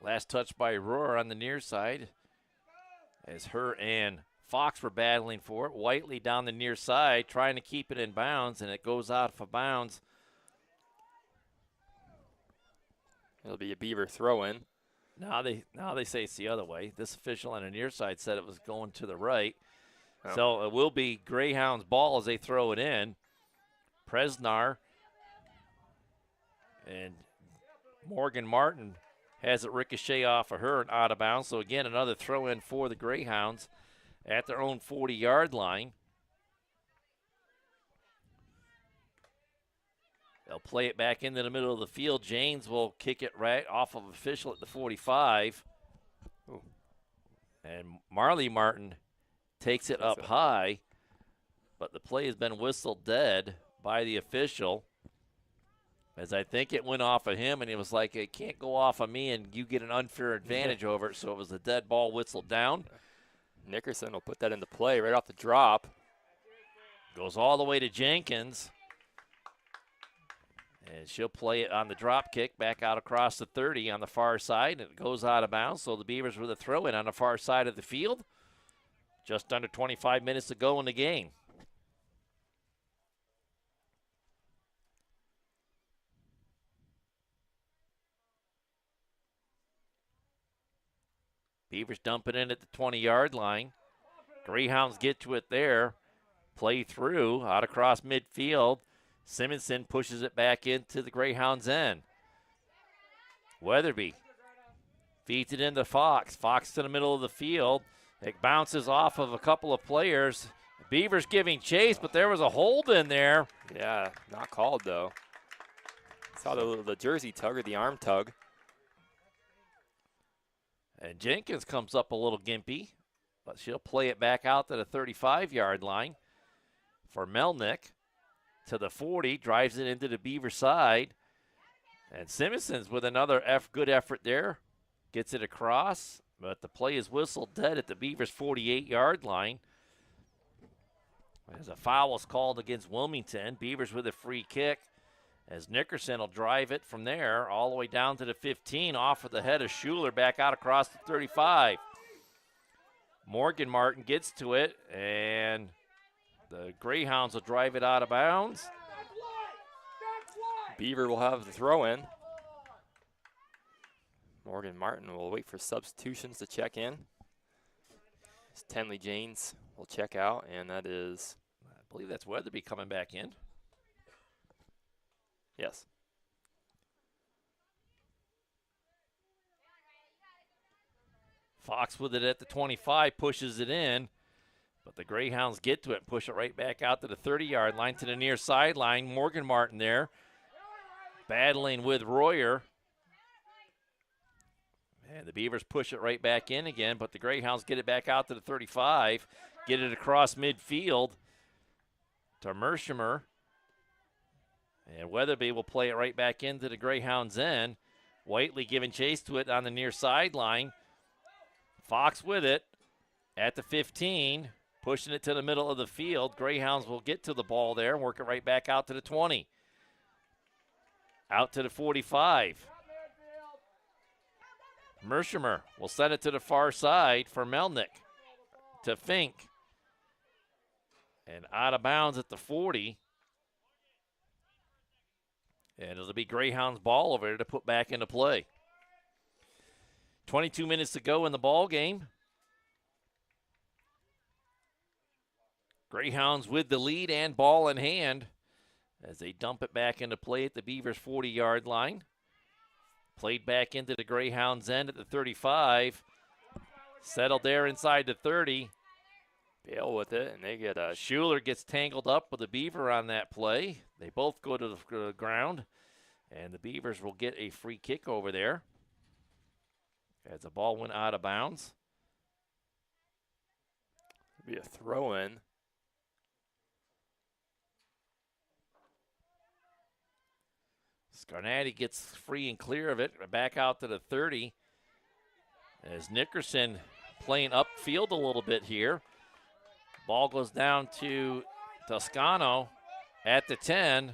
Last touch by Royer on the near side as her and Fox were battling for it. Whiteley down the near side trying to keep it in bounds, and it goes out of bounds
It'll be a Beaver throw-in.
Now they say it's the other way. This official on the near side said it was going to the right.
Oh.
So it will be Greyhounds' ball as they throw it in. Presnar and Morgan Martin has it ricochet off of her and out of bounds. So again, another throw in for the Greyhounds at their own 40-yard line. They'll play it back into the middle of the field. Janes will kick it right off of official at the 45. Ooh. And Marley Martin takes it up high, but the play has been whistled dead by the official, as I think it went off of him, and he was like, it can't go off of me and you get an unfair advantage over it, so it was a dead ball whistled down.
Nickerson will put that into play right off the drop.
Goes all the way to Jenkins. And she'll play it on the drop kick back out across the 30 on the far side, and it goes out of bounds. So the Beavers with a throw in on the far side of the field. Just under 25 minutes to go in the game. Beavers dump it in at the 20-yard line. Greyhounds get to it there. Play through, out across midfield. Simonson pushes it back into the Greyhounds' end. Weatherby feeds it into Fox. Fox to the middle of the field. It bounces off of a couple of players. Beavers giving chase, but there was a hold in there.
Yeah, not called though. Saw the jersey tug or the arm tug.
And Jenkins comes up a little gimpy, but she'll play it back out to the 35-yard line for Melnick. To the 40, drives it into the Beaver side. And Simonson's with another good effort there. Gets it across, but the play is whistled dead at the Beavers' 48-yard line. As a foul is called against Wilmington. Beavers with a free kick, as Nickerson will drive it from there all the way down to the 15, off of the head of Schuler, back out across the 35. Morgan Martin gets to it, and the Greyhounds will drive it out of bounds.
Beaver will have the throw in. Morgan Martin will wait for substitutions to check in. Tenley Janes will check out, and that is,
I believe that's Weatherby coming back in.
Yes.
Fox with it at the 25, pushes it in. But the Greyhounds get to it and push it right back out to the 30-yard line to the near sideline. Morgan Martin there battling with Royer. And the Beavers push it right back in again, but the Greyhounds get it back out to the 35, get it across midfield to Mershimer. And Weatherby will play it right back into the Greyhounds' end. Whiteley giving chase to it on the near sideline. Fox with it at the 15. Pushing it to the middle of the field. Greyhounds will get to the ball there and work it right back out to the 20. Out to the 45. Mershimer will send it to the far side for Melnick to Fink. And out of bounds at the 40. And it'll be Greyhounds' ball over there to put back into play. 22 minutes to go in the ball game. Greyhounds with the lead and ball in hand as they dump it back into play at the Beavers' 40-yard line. Played back into the Greyhounds' end at the 35. Settled there inside the 30.
Bale with it, and they get a...
Schuler gets tangled up with the Beaver on that play. They both go to the ground, and the Beavers will get a free kick over there as the ball went out of bounds.
It'll be a throw-in.
Scarnati gets free and clear of it, back out to the 30. As Nickerson playing upfield a little bit here. Ball goes down to Toscano at the 10.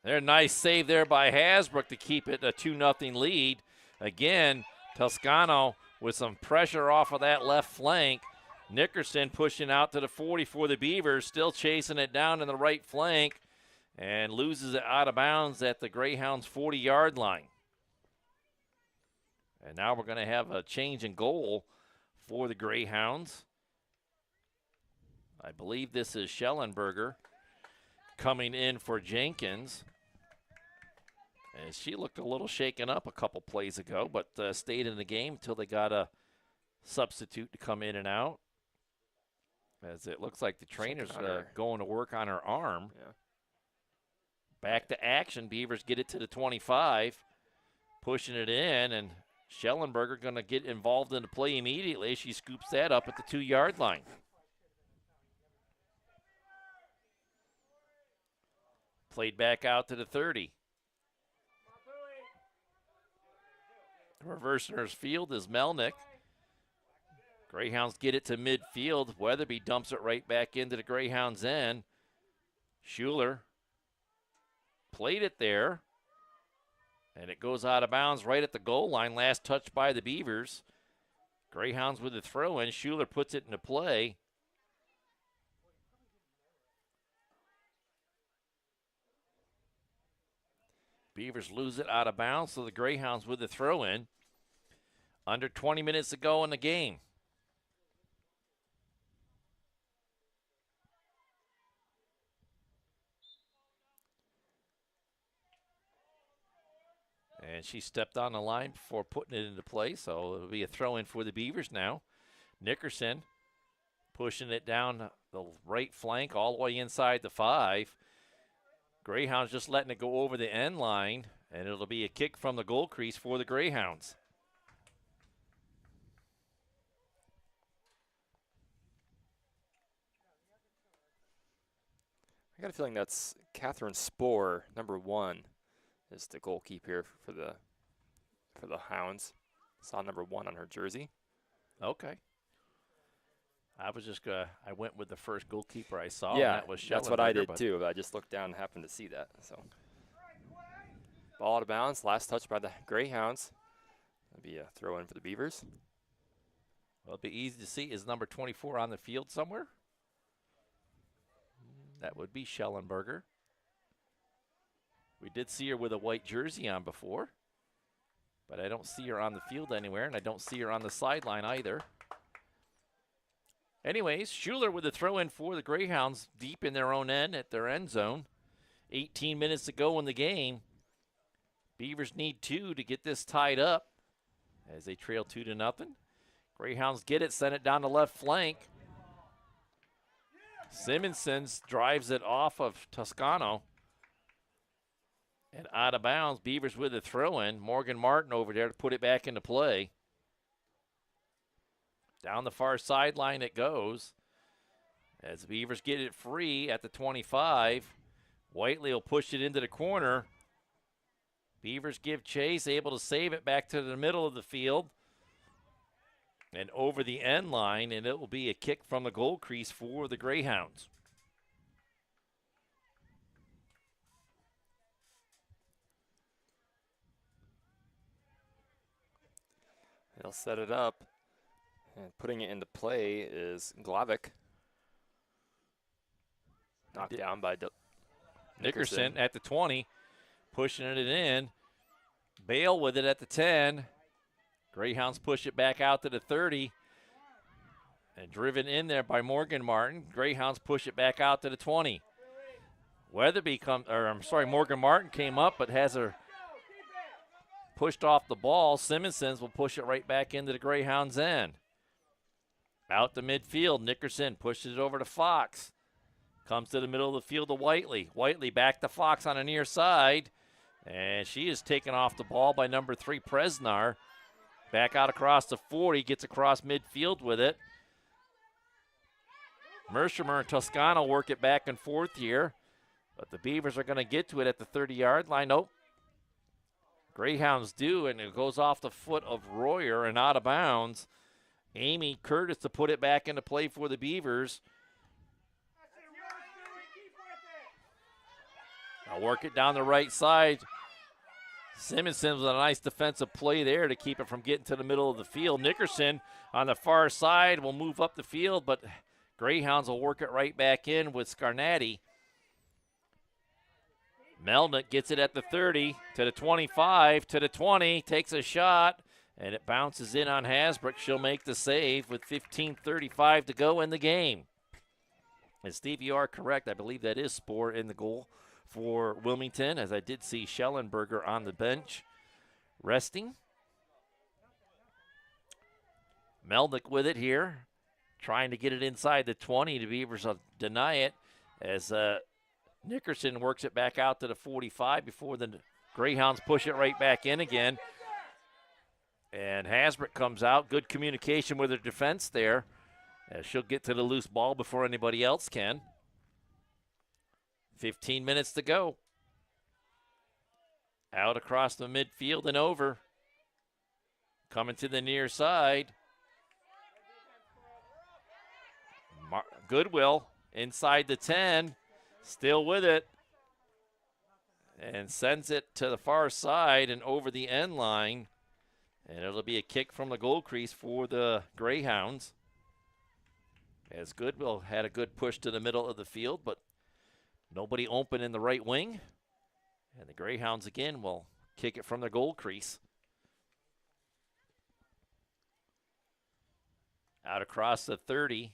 There's a nice save there by Hasbrook to keep it a 2-0 lead. Again, Toscano with some pressure off of that left flank. Nickerson pushing out to the 40 for the Beavers, still chasing it down in the right flank. and loses it out of bounds at the Greyhounds' 40-yard line. And now we're going to have a change in goal for the Greyhounds. I believe this is Schellenberger coming in for Jenkins. And she looked a little shaken up a couple plays ago, but stayed in the game until they got a substitute to come in and out. As it looks like the trainer's going to work on her arm.
Yeah.
Back to action. Beavers get it to the 25, pushing it in, and Schellenberger going to get involved in the play immediately. She scoops that up at the 2-yard line. Played back out to the 30. Reversing her field is Melnick. Greyhounds get it to midfield. Weatherby dumps it right back into the Greyhounds' end. Schuler played it there, and it goes out of bounds right at the goal line. Last touch by the Beavers. Greyhounds with the throw in. Schuler puts it into play. Beavers lose it out of bounds, so the Greyhounds with the throw in. Under 20 minutes to go in the game. And she stepped on the line before putting it into play, so it'll be a throw in for the Beavers now. Nickerson pushing it down the right flank all the way inside the 5. Greyhounds just letting it go over the end line, and it'll be a kick from the goal crease for the Greyhounds.
I got a feeling that's Catherine Spohr, number 1, is the goalkeeper here for the Hounds. Saw number 1 on her jersey.
Okay. I went with the first goalkeeper I saw.
Yeah,
and that was
that's what I did
but
too. I just looked down and happened to see that. So, ball out of bounds. Last touch by the Greyhounds. That'll be a throw in for the Beavers.
Well, it'll be easy to see. Is number 24 on the field somewhere? That would be Schellenberger. We did see her with a white jersey on before, but I don't see her on the field anywhere, and I don't see her on the sideline either. Anyways, Schuler with the throw in for the Greyhounds deep in their own end at their end zone. 18 minutes to go in the game. Beavers need 2 to get this tied up as they trail 2-0. Greyhounds get it, send it down the left flank. Simonsons drives it off of Toscano. And out of bounds, Beavers with the throw in. Morgan Martin over there to put it back into play. Down the far sideline it goes. As the Beavers get it free at the 25. Whiteley will push it into the corner. Beavers give chase, able to save it back to the middle of the field. And over the end line, and it will be a kick from the goal crease for the Greyhounds.
They'll set it up. And putting it into play is Glavick. Knocked down by
Nickerson at the 20, pushing it in. Bale with it at the 10. Greyhounds push it back out to the 30. And driven in there by Morgan Martin. Greyhounds push it back out to the 20. Morgan Martin came up but has her pushed off the ball. Simonsons will push it right back into the Greyhounds' end. Out to midfield, Nickerson pushes it over to Fox. Comes to the middle of the field to Whiteley. Whiteley back to Fox on the near side. And she is taken off the ball by number 3, Presnar. Back out across the 40, gets across midfield with it. Mersheimer and Toscano work it back and forth here. But the Beavers are going to get to it at the 30-yard line. Nope. Greyhounds do, and it goes off the foot of Royer and out of bounds. Amy Curtis to put it back into play for the Beavers. Now work it down the right side. Simonson with a nice defensive play there to keep it from getting to the middle of the field. Nickerson on the far side will move up the field, but Greyhounds will work it right back in with Scarnati. Melnick gets it at the 30, to the 25, to the 20, takes a shot, and it bounces in on Hasbrook. She'll make the save with 15:35 to go in the game. And Steve, you are correct. I believe that is Spohr in the goal for Wilmington, as I did see Schellenberger on the bench resting. Melnick with it here, trying to get it inside the 20. The Beavers will deny it as Nickerson works it back out to the 45 before the Greyhounds push it right back in again. And Hasbrook comes out. Good communication with her defense there. She'll get to the loose ball before anybody else can. 15 minutes to go. Out across the midfield and over. Coming to the near side. Goodwill inside the 10. Still with it. And sends it to the far side and over the end line. And it'll be a kick from the goal crease for the Greyhounds. As Goodwill had a good push to the middle of the field, but nobody open in the right wing. And the Greyhounds again will kick it from the goal crease. Out across the 30,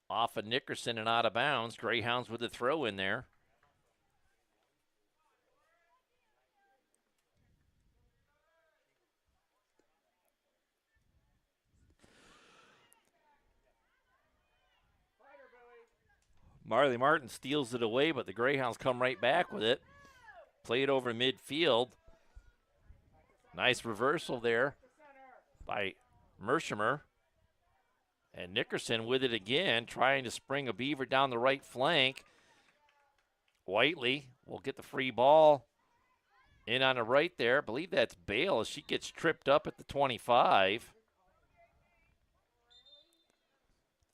off of Nickerson and out of bounds. Greyhounds with a throw in there. Marley Martin steals it away, but the Greyhounds come right back with it. Played over midfield. Nice reversal there by Mershimer. And Nickerson with it again, trying to spring a Beaver down the right flank. Whiteley will get the free ball in on the right there. I believe that's Bale as she gets tripped up at the 25.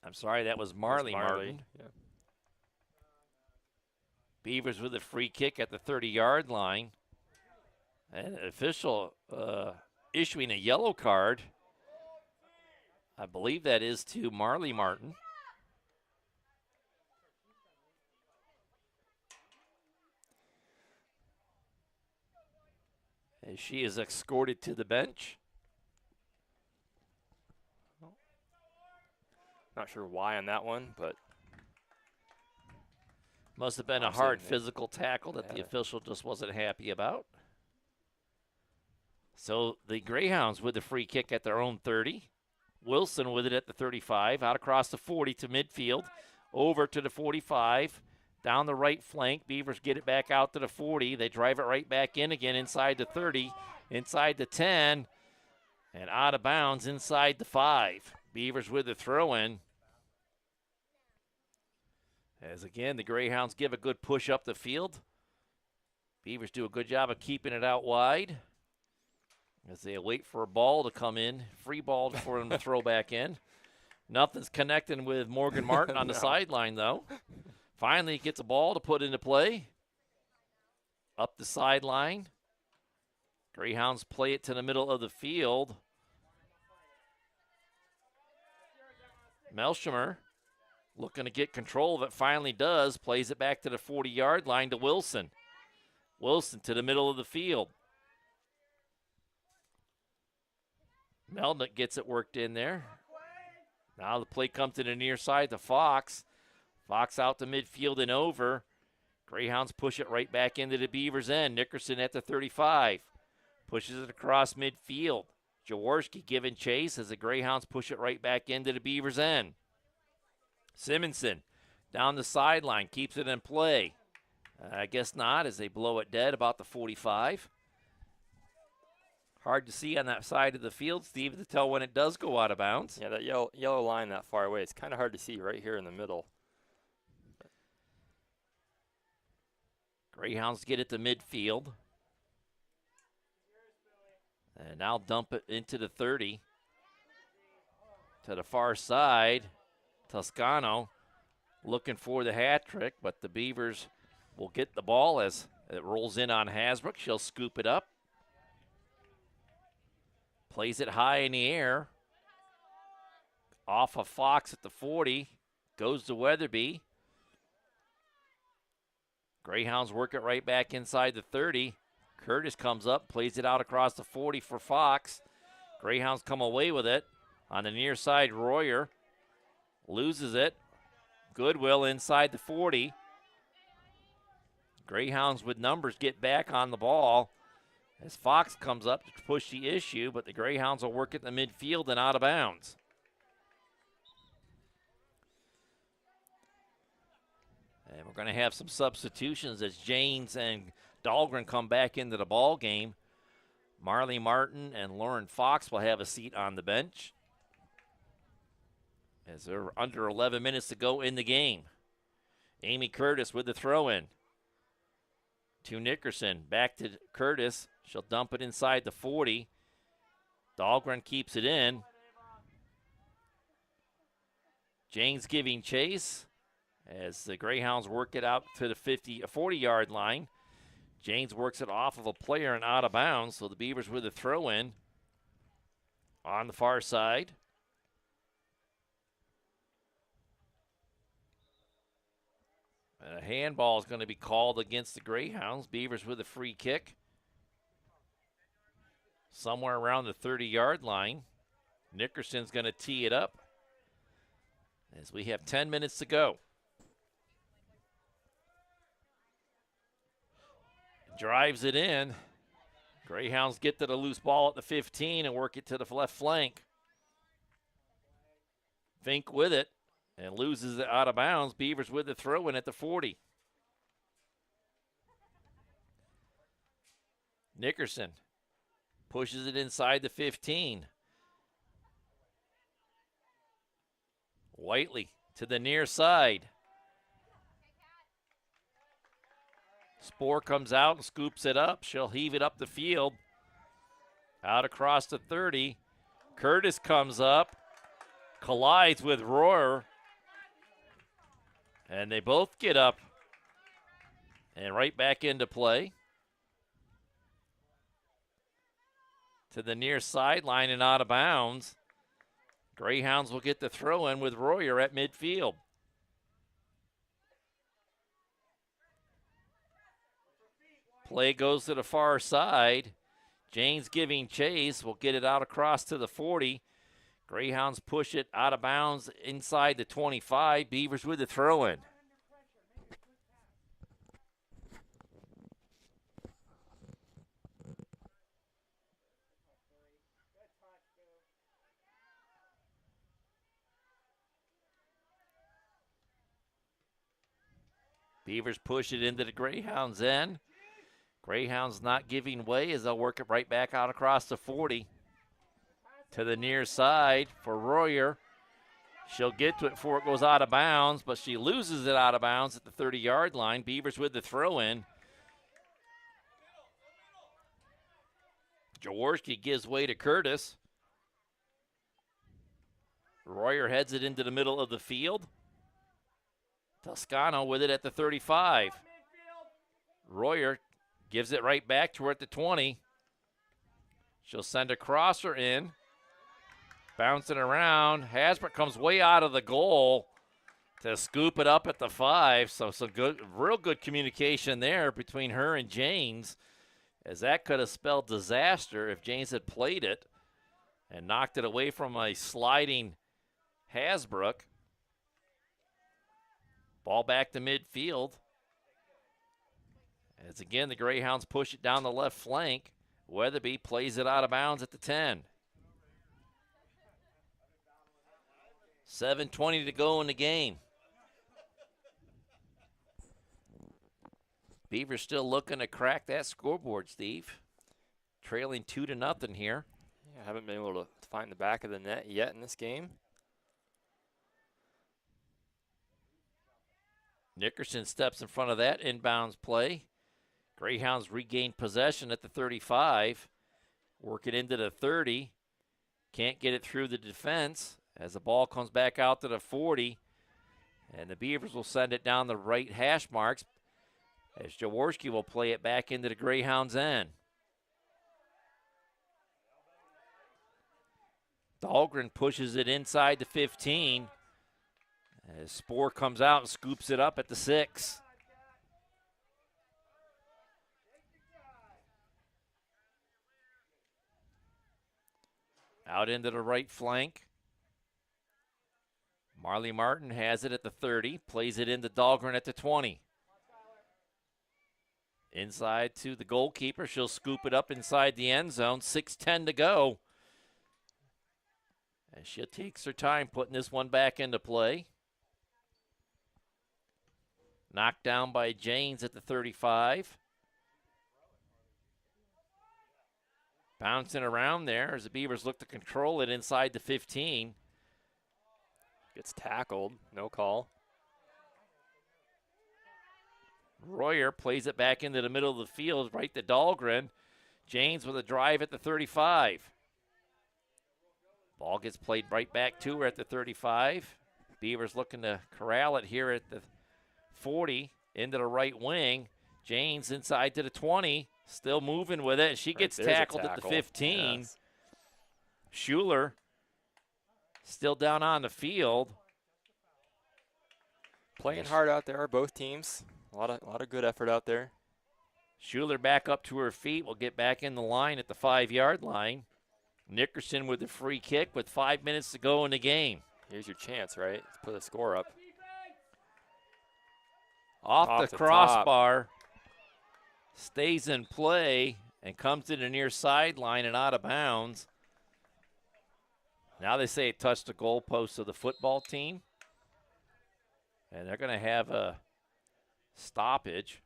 I'm sorry, that was Marley Martin.
Yeah.
Beavers with a free kick at the 30-yard line. And an official issuing a yellow card. I believe that is to Marley Martin. As she is escorted to the bench.
Not sure why on that one, but
must have been a hard physical tackle that the official just wasn't happy about. So the Greyhounds with the free kick at their own 30. Wilson with it at the 35, out across the 40 to midfield, over to the 45, down the right flank. Beavers get it back out to the 40. They drive it right back in again inside the 30, inside the 10, and out of bounds inside the 5. Beavers with the throw-in. As again, the Greyhounds give a good push up the field. Beavers do a good job of keeping it out wide as they wait for a ball to come in. Free ball for them to throw back in. Nothing's connecting with Morgan Martin on the sideline, though. Finally gets a ball to put into play. Up the sideline. Greyhounds play it to the middle of the field. Melshimer looking to get control of it, finally does. Plays it back to the 40-yard line to Wilson. Wilson to the middle of the field. Melnick gets it worked in there. Now the play comes to the near side to Fox. Fox out to midfield and over. Greyhounds push it right back into the Beavers' end. Nickerson at the 35. Pushes it across midfield. Jaworski giving chase as the Greyhounds push it right back into the Beavers' end. Simonson down the sideline, keeps it in play. I guess not, as they blow it dead about the 45. Hard to see on that side of the field, Steve, to tell when it does go out of bounds.
Yeah, that yellow line that far away, it's kind of hard to see right here in the middle.
Greyhounds get it to midfield. And now dump it into the 30. To the far side. Toscano looking for the hat trick, but the Beavers will get the ball as it rolls in on Hasbrook. She'll scoop it up. Plays it high in the air. Off of Fox at the 40. Goes to Weatherby. Greyhounds work it right back inside the 30. Curtis comes up, plays it out across the 40 for Fox. Greyhounds come away with it. On the near side, Royer loses it. Goodwill inside the 40. Greyhounds with numbers get back on the ball as Fox comes up to push the issue, but the Greyhounds will work at the midfield and out of bounds. And we're going to have some substitutions as Janes and Dahlgren come back into the ball game. Marley Martin and Lauren Fox will have a seat on the bench as there are under 11 minutes to go in the game. Amy Curtis with the throw-in. To Nickerson, back to Curtis. She'll dump it inside the 40. Dahlgren keeps it in. Janes giving chase as the Greyhounds work it out to the 40-yard line. Janes works it off of a player and out of bounds, so the Beavers with a throw-in on the far side. And a handball is going to be called against the Greyhounds. Beavers with a free kick. Somewhere around the 30-yard line. Nickerson's going to tee it up as we have 10 minutes to go. Drives it in. Greyhounds get to the loose ball at the 15 and work it to the left flank. Fink with it and loses it out of bounds. Beavers with the throw in at the 40. Nickerson pushes it inside the 15. Whiteley to the near side. Spoor comes out and scoops it up. She'll heave it up the field. Out across the 30. Curtis comes up, collides with Royer. And they both get up and right back into play. To the near sideline and out of bounds. Greyhounds will get the throw in with Royer at midfield. Play goes to the far side. Janes giving chase. Will get it out across to the 40. Greyhounds push it out of bounds inside the 25. Beavers with the throw-in. Beavers push it into the Greyhounds' end. Greyhounds not giving way as they'll work it right back out across the 40. To the near side for Royer. She'll get to it before it goes out of bounds, but she loses it out of bounds at the 30-yard line. Beavers with the throw-in. Jaworski gives way to Curtis. Royer heads it into the middle of the field. Toscano with it at the 35. Royer gives it right back to her at the 20. She'll send a crosser in. Bouncing around. Hasbrook comes way out of the goal to scoop it up at the 5. So some good, real good communication there between her and Janes, as that could have spelled disaster if Janes had played it and knocked it away from a sliding Hasbrook. Ball back to midfield. As again, the Greyhounds push it down the left flank. Weatherby plays it out of bounds at the 10. 7:20 to go in the game. Beavers still looking to crack that scoreboard, Steve. Trailing 2-0 here.
Yeah, haven't been able to find the back of the net yet in this game.
Nickerson steps in front of that inbounds play. Greyhounds regain possession at the 35. Work it into the 30. Can't get it through the defense as the ball comes back out to the 40. And the Beavers will send it down the right hash marks as Jaworski will play it back into the Greyhounds' end. Dahlgren pushes it inside the 15. As Spoor comes out and scoops it up at the 6. Out into the right flank. Marley Martin has it at the 30, plays it into Dahlgren at the 20. Inside to the goalkeeper. She'll scoop it up inside the end zone. 6:10 to go. And she takes her time putting this one back into play. Knocked down by Janes at the 35. Bouncing around there as the Beavers look to control it inside the 15.
Gets tackled, no call.
Royer plays it back into the middle of the field, right to Dahlgren. Janes with a drive at the 35. Ball gets played right back to her at the 35. Beavers looking to corral it here at the 40, into the right wing. Janes inside to the 20, still moving with it. She gets tackled at the 15.
Yes.
Schuler still down on the field.
Playing hard out there, both teams. A lot of good effort out there.
Schuler back up to her feet. Will get back in the line at the 5-yard line. Nickerson with the free kick with 5 minutes to go in the game.
Here's your chance, right? Let's put the score up.
Off the crossbar. Stays in play and comes to the near sideline and out of bounds. Now they say it touched the goalpost of the football team. And they're going to have a stoppage.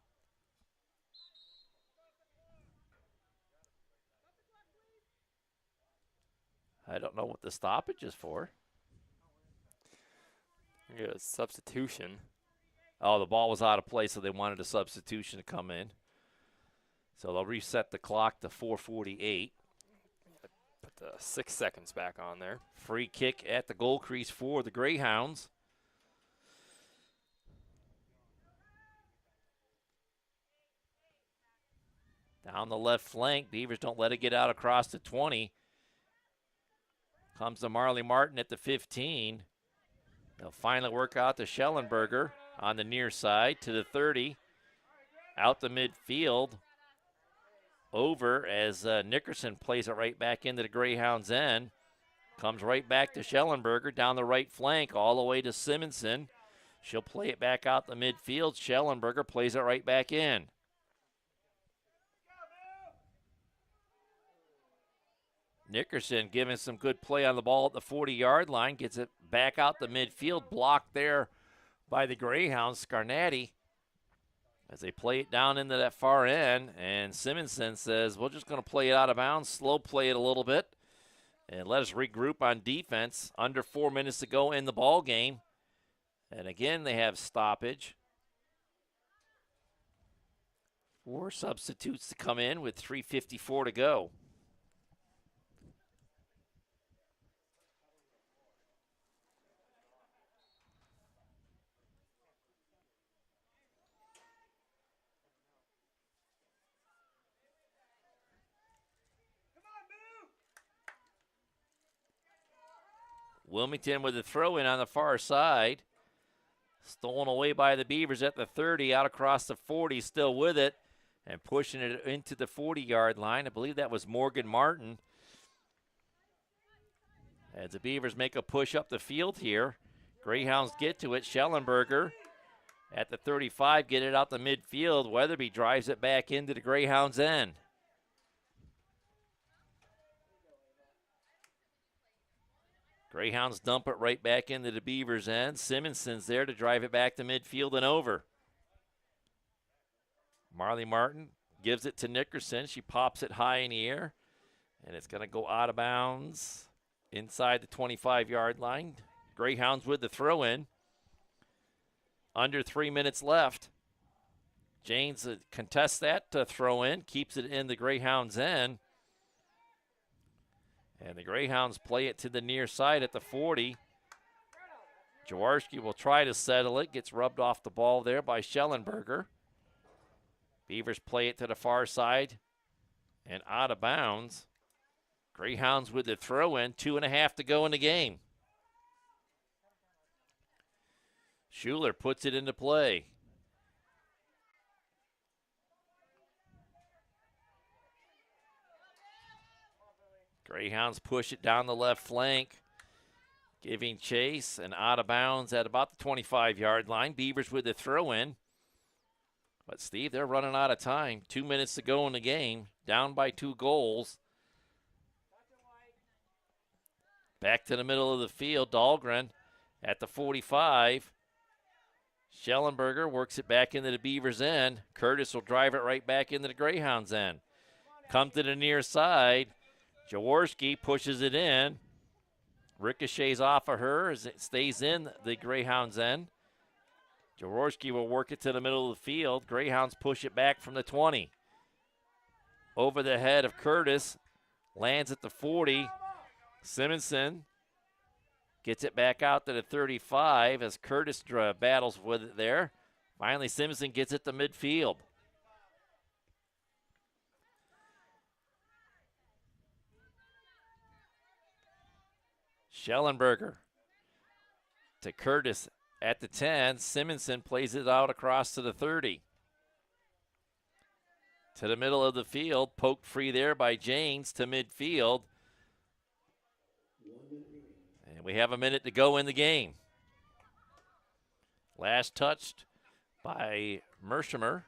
I don't know what the stoppage is for.
You get a substitution.
Oh, the ball was out of play, so they wanted a substitution to come in. So they'll reset the clock to 4:48.
Put the 6 seconds back on there.
Free kick at the goal crease for the Greyhounds. Down the left flank, Beavers don't let it get out across the 20. Comes to Marley Martin at the 15. They'll finally work out to Schellenberger on the near side to the 30. Out the midfield. Over as Nickerson plays it right back into the Greyhounds' end. Comes right back to Schellenberger down the right flank all the way to Simonson. She'll play it back out the midfield. Schellenberger plays it right back in. Nickerson giving some good play on the ball at the 40-yard line. Gets it back out the midfield. Blocked there by the Greyhounds. Scarnati as they play it down into that far end. And Simonson says, we're just going to play it out of bounds, slow play it a little bit, and let us regroup on defense. Under 4 minutes to go in the ball game. And again, they have stoppage. 4 substitutes to come in with 3:54 to go. Wilmington with the throw in on the far side. Stolen away by the Beavers at the 30, out across the 40, still with it, and pushing it into the 40-yard line. I believe that was Morgan Martin. As the Beavers make a push up the field here, Greyhounds get to it. Schellenberger at the 35, get it out the midfield. Weatherby drives it back into the Greyhounds' end. Greyhounds dump it right back into the Beavers' end. Simonson's there to drive it back to midfield and over. Marley Martin gives it to Nickerson. She pops it high in the air, and it's going to go out of bounds inside the 25-yard line. Greyhounds with the throw-in. Under 3 minutes left. Janes contests that throw-in, keeps it in the Greyhounds' end. And the Greyhounds play it to the near side at the 40. Jaworski will try to settle it. Gets rubbed off the ball there by Schellenberger. Beavers play it to the far side and out of bounds. Greyhounds with the throw-in. 2.5 to go in the game. Schuler puts it into play. Greyhounds push it down the left flank, giving chase and out of bounds at about the 25-yard line. Beavers with the throw in. But, Steve, they're running out of time. 2 minutes to go in the game, down by 2 goals. Back to the middle of the field, Dahlgren at the 45. Schellenberger works it back into the Beavers' end. Curtis will drive it right back into the Greyhounds' end. Come to the near side. Jaworski pushes it in. Ricochets off of her as it stays in the Greyhounds' end. Jaworski will work it to the middle of the field. Greyhounds push it back from the 20. Over the head of Curtis. Lands at the 40. Simonson gets it back out to the 35 as Curtis battles with it there. Finally, Simonson gets it to midfield. Schellenberger to Curtis at the 10. Simonson plays it out across to the 30. To the middle of the field, poked free there by James to midfield. And we have a minute to go in the game. Last touched by Mershimer.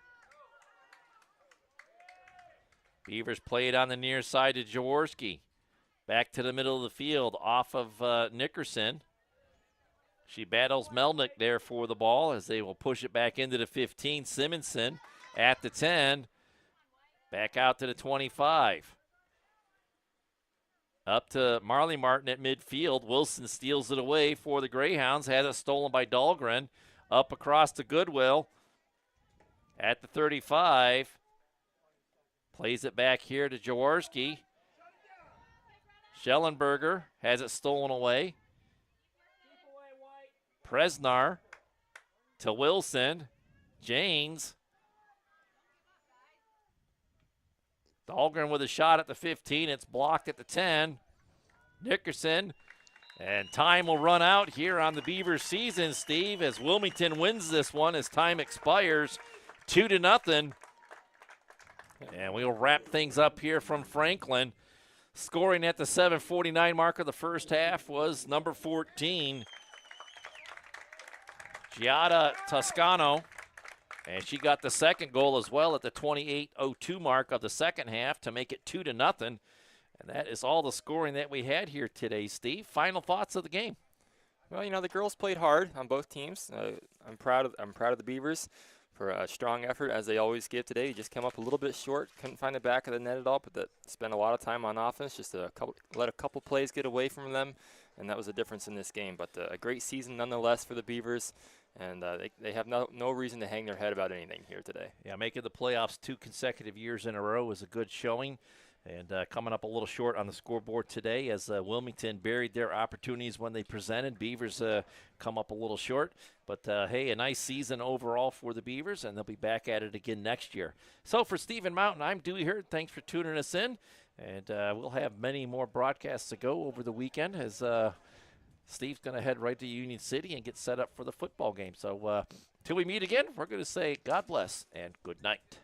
Beavers play it on the near side to Jaworski. Back to the middle of the field off of Nickerson. She battles Melnick there for the ball as they will push it back into the 15. Simonson at the 10. Back out to the 25. Up to Marley Martin at midfield. Wilson steals it away for the Greyhounds. Had it stolen by Dahlgren. Up across to Goodwill at the 35. Plays it back here to Jaworski. Schellenberger has it stolen away. Presnar to Wilson. Janes. Dahlgren with a shot at the 15. It's blocked at the 10. Nickerson. And time will run out here on the Beavers season, Steve, as Wilmington wins this one as time expires 2-0. And we'll wrap things up here from Franklin. Scoring at the 7:49 mark of the first half was number 14, Giada Toscano. And she got the second goal as well at the 28:02 mark of the second half to make it 2-0. And that is all the scoring that we had here today, Steve. Final thoughts of the game?
Well, the girls played hard on both teams. I'm proud of the Beavers for a strong effort, as they always give today. You just came up a little bit short. Couldn't find the back of the net at all, but spent a lot of time on offense. Just let a couple plays get away from them, and that was the difference in this game. But a great season nonetheless for the Beavers, and they have no reason to hang their head about anything here today.
Yeah, making the playoffs 2 consecutive years in a row is a good showing. And coming up a little short on the scoreboard today as Wilmington buried their opportunities when they presented. Beavers come up a little short. But, hey, a nice season overall for the Beavers, and they'll be back at it again next year. So for Stephen Mountain, I'm Dewey Hurd. Thanks for tuning us in. And we'll have many more broadcasts to go over the weekend as Steve's going to head right to Union City and get set up for the football game. So till we meet again, we're going to say God bless and good night.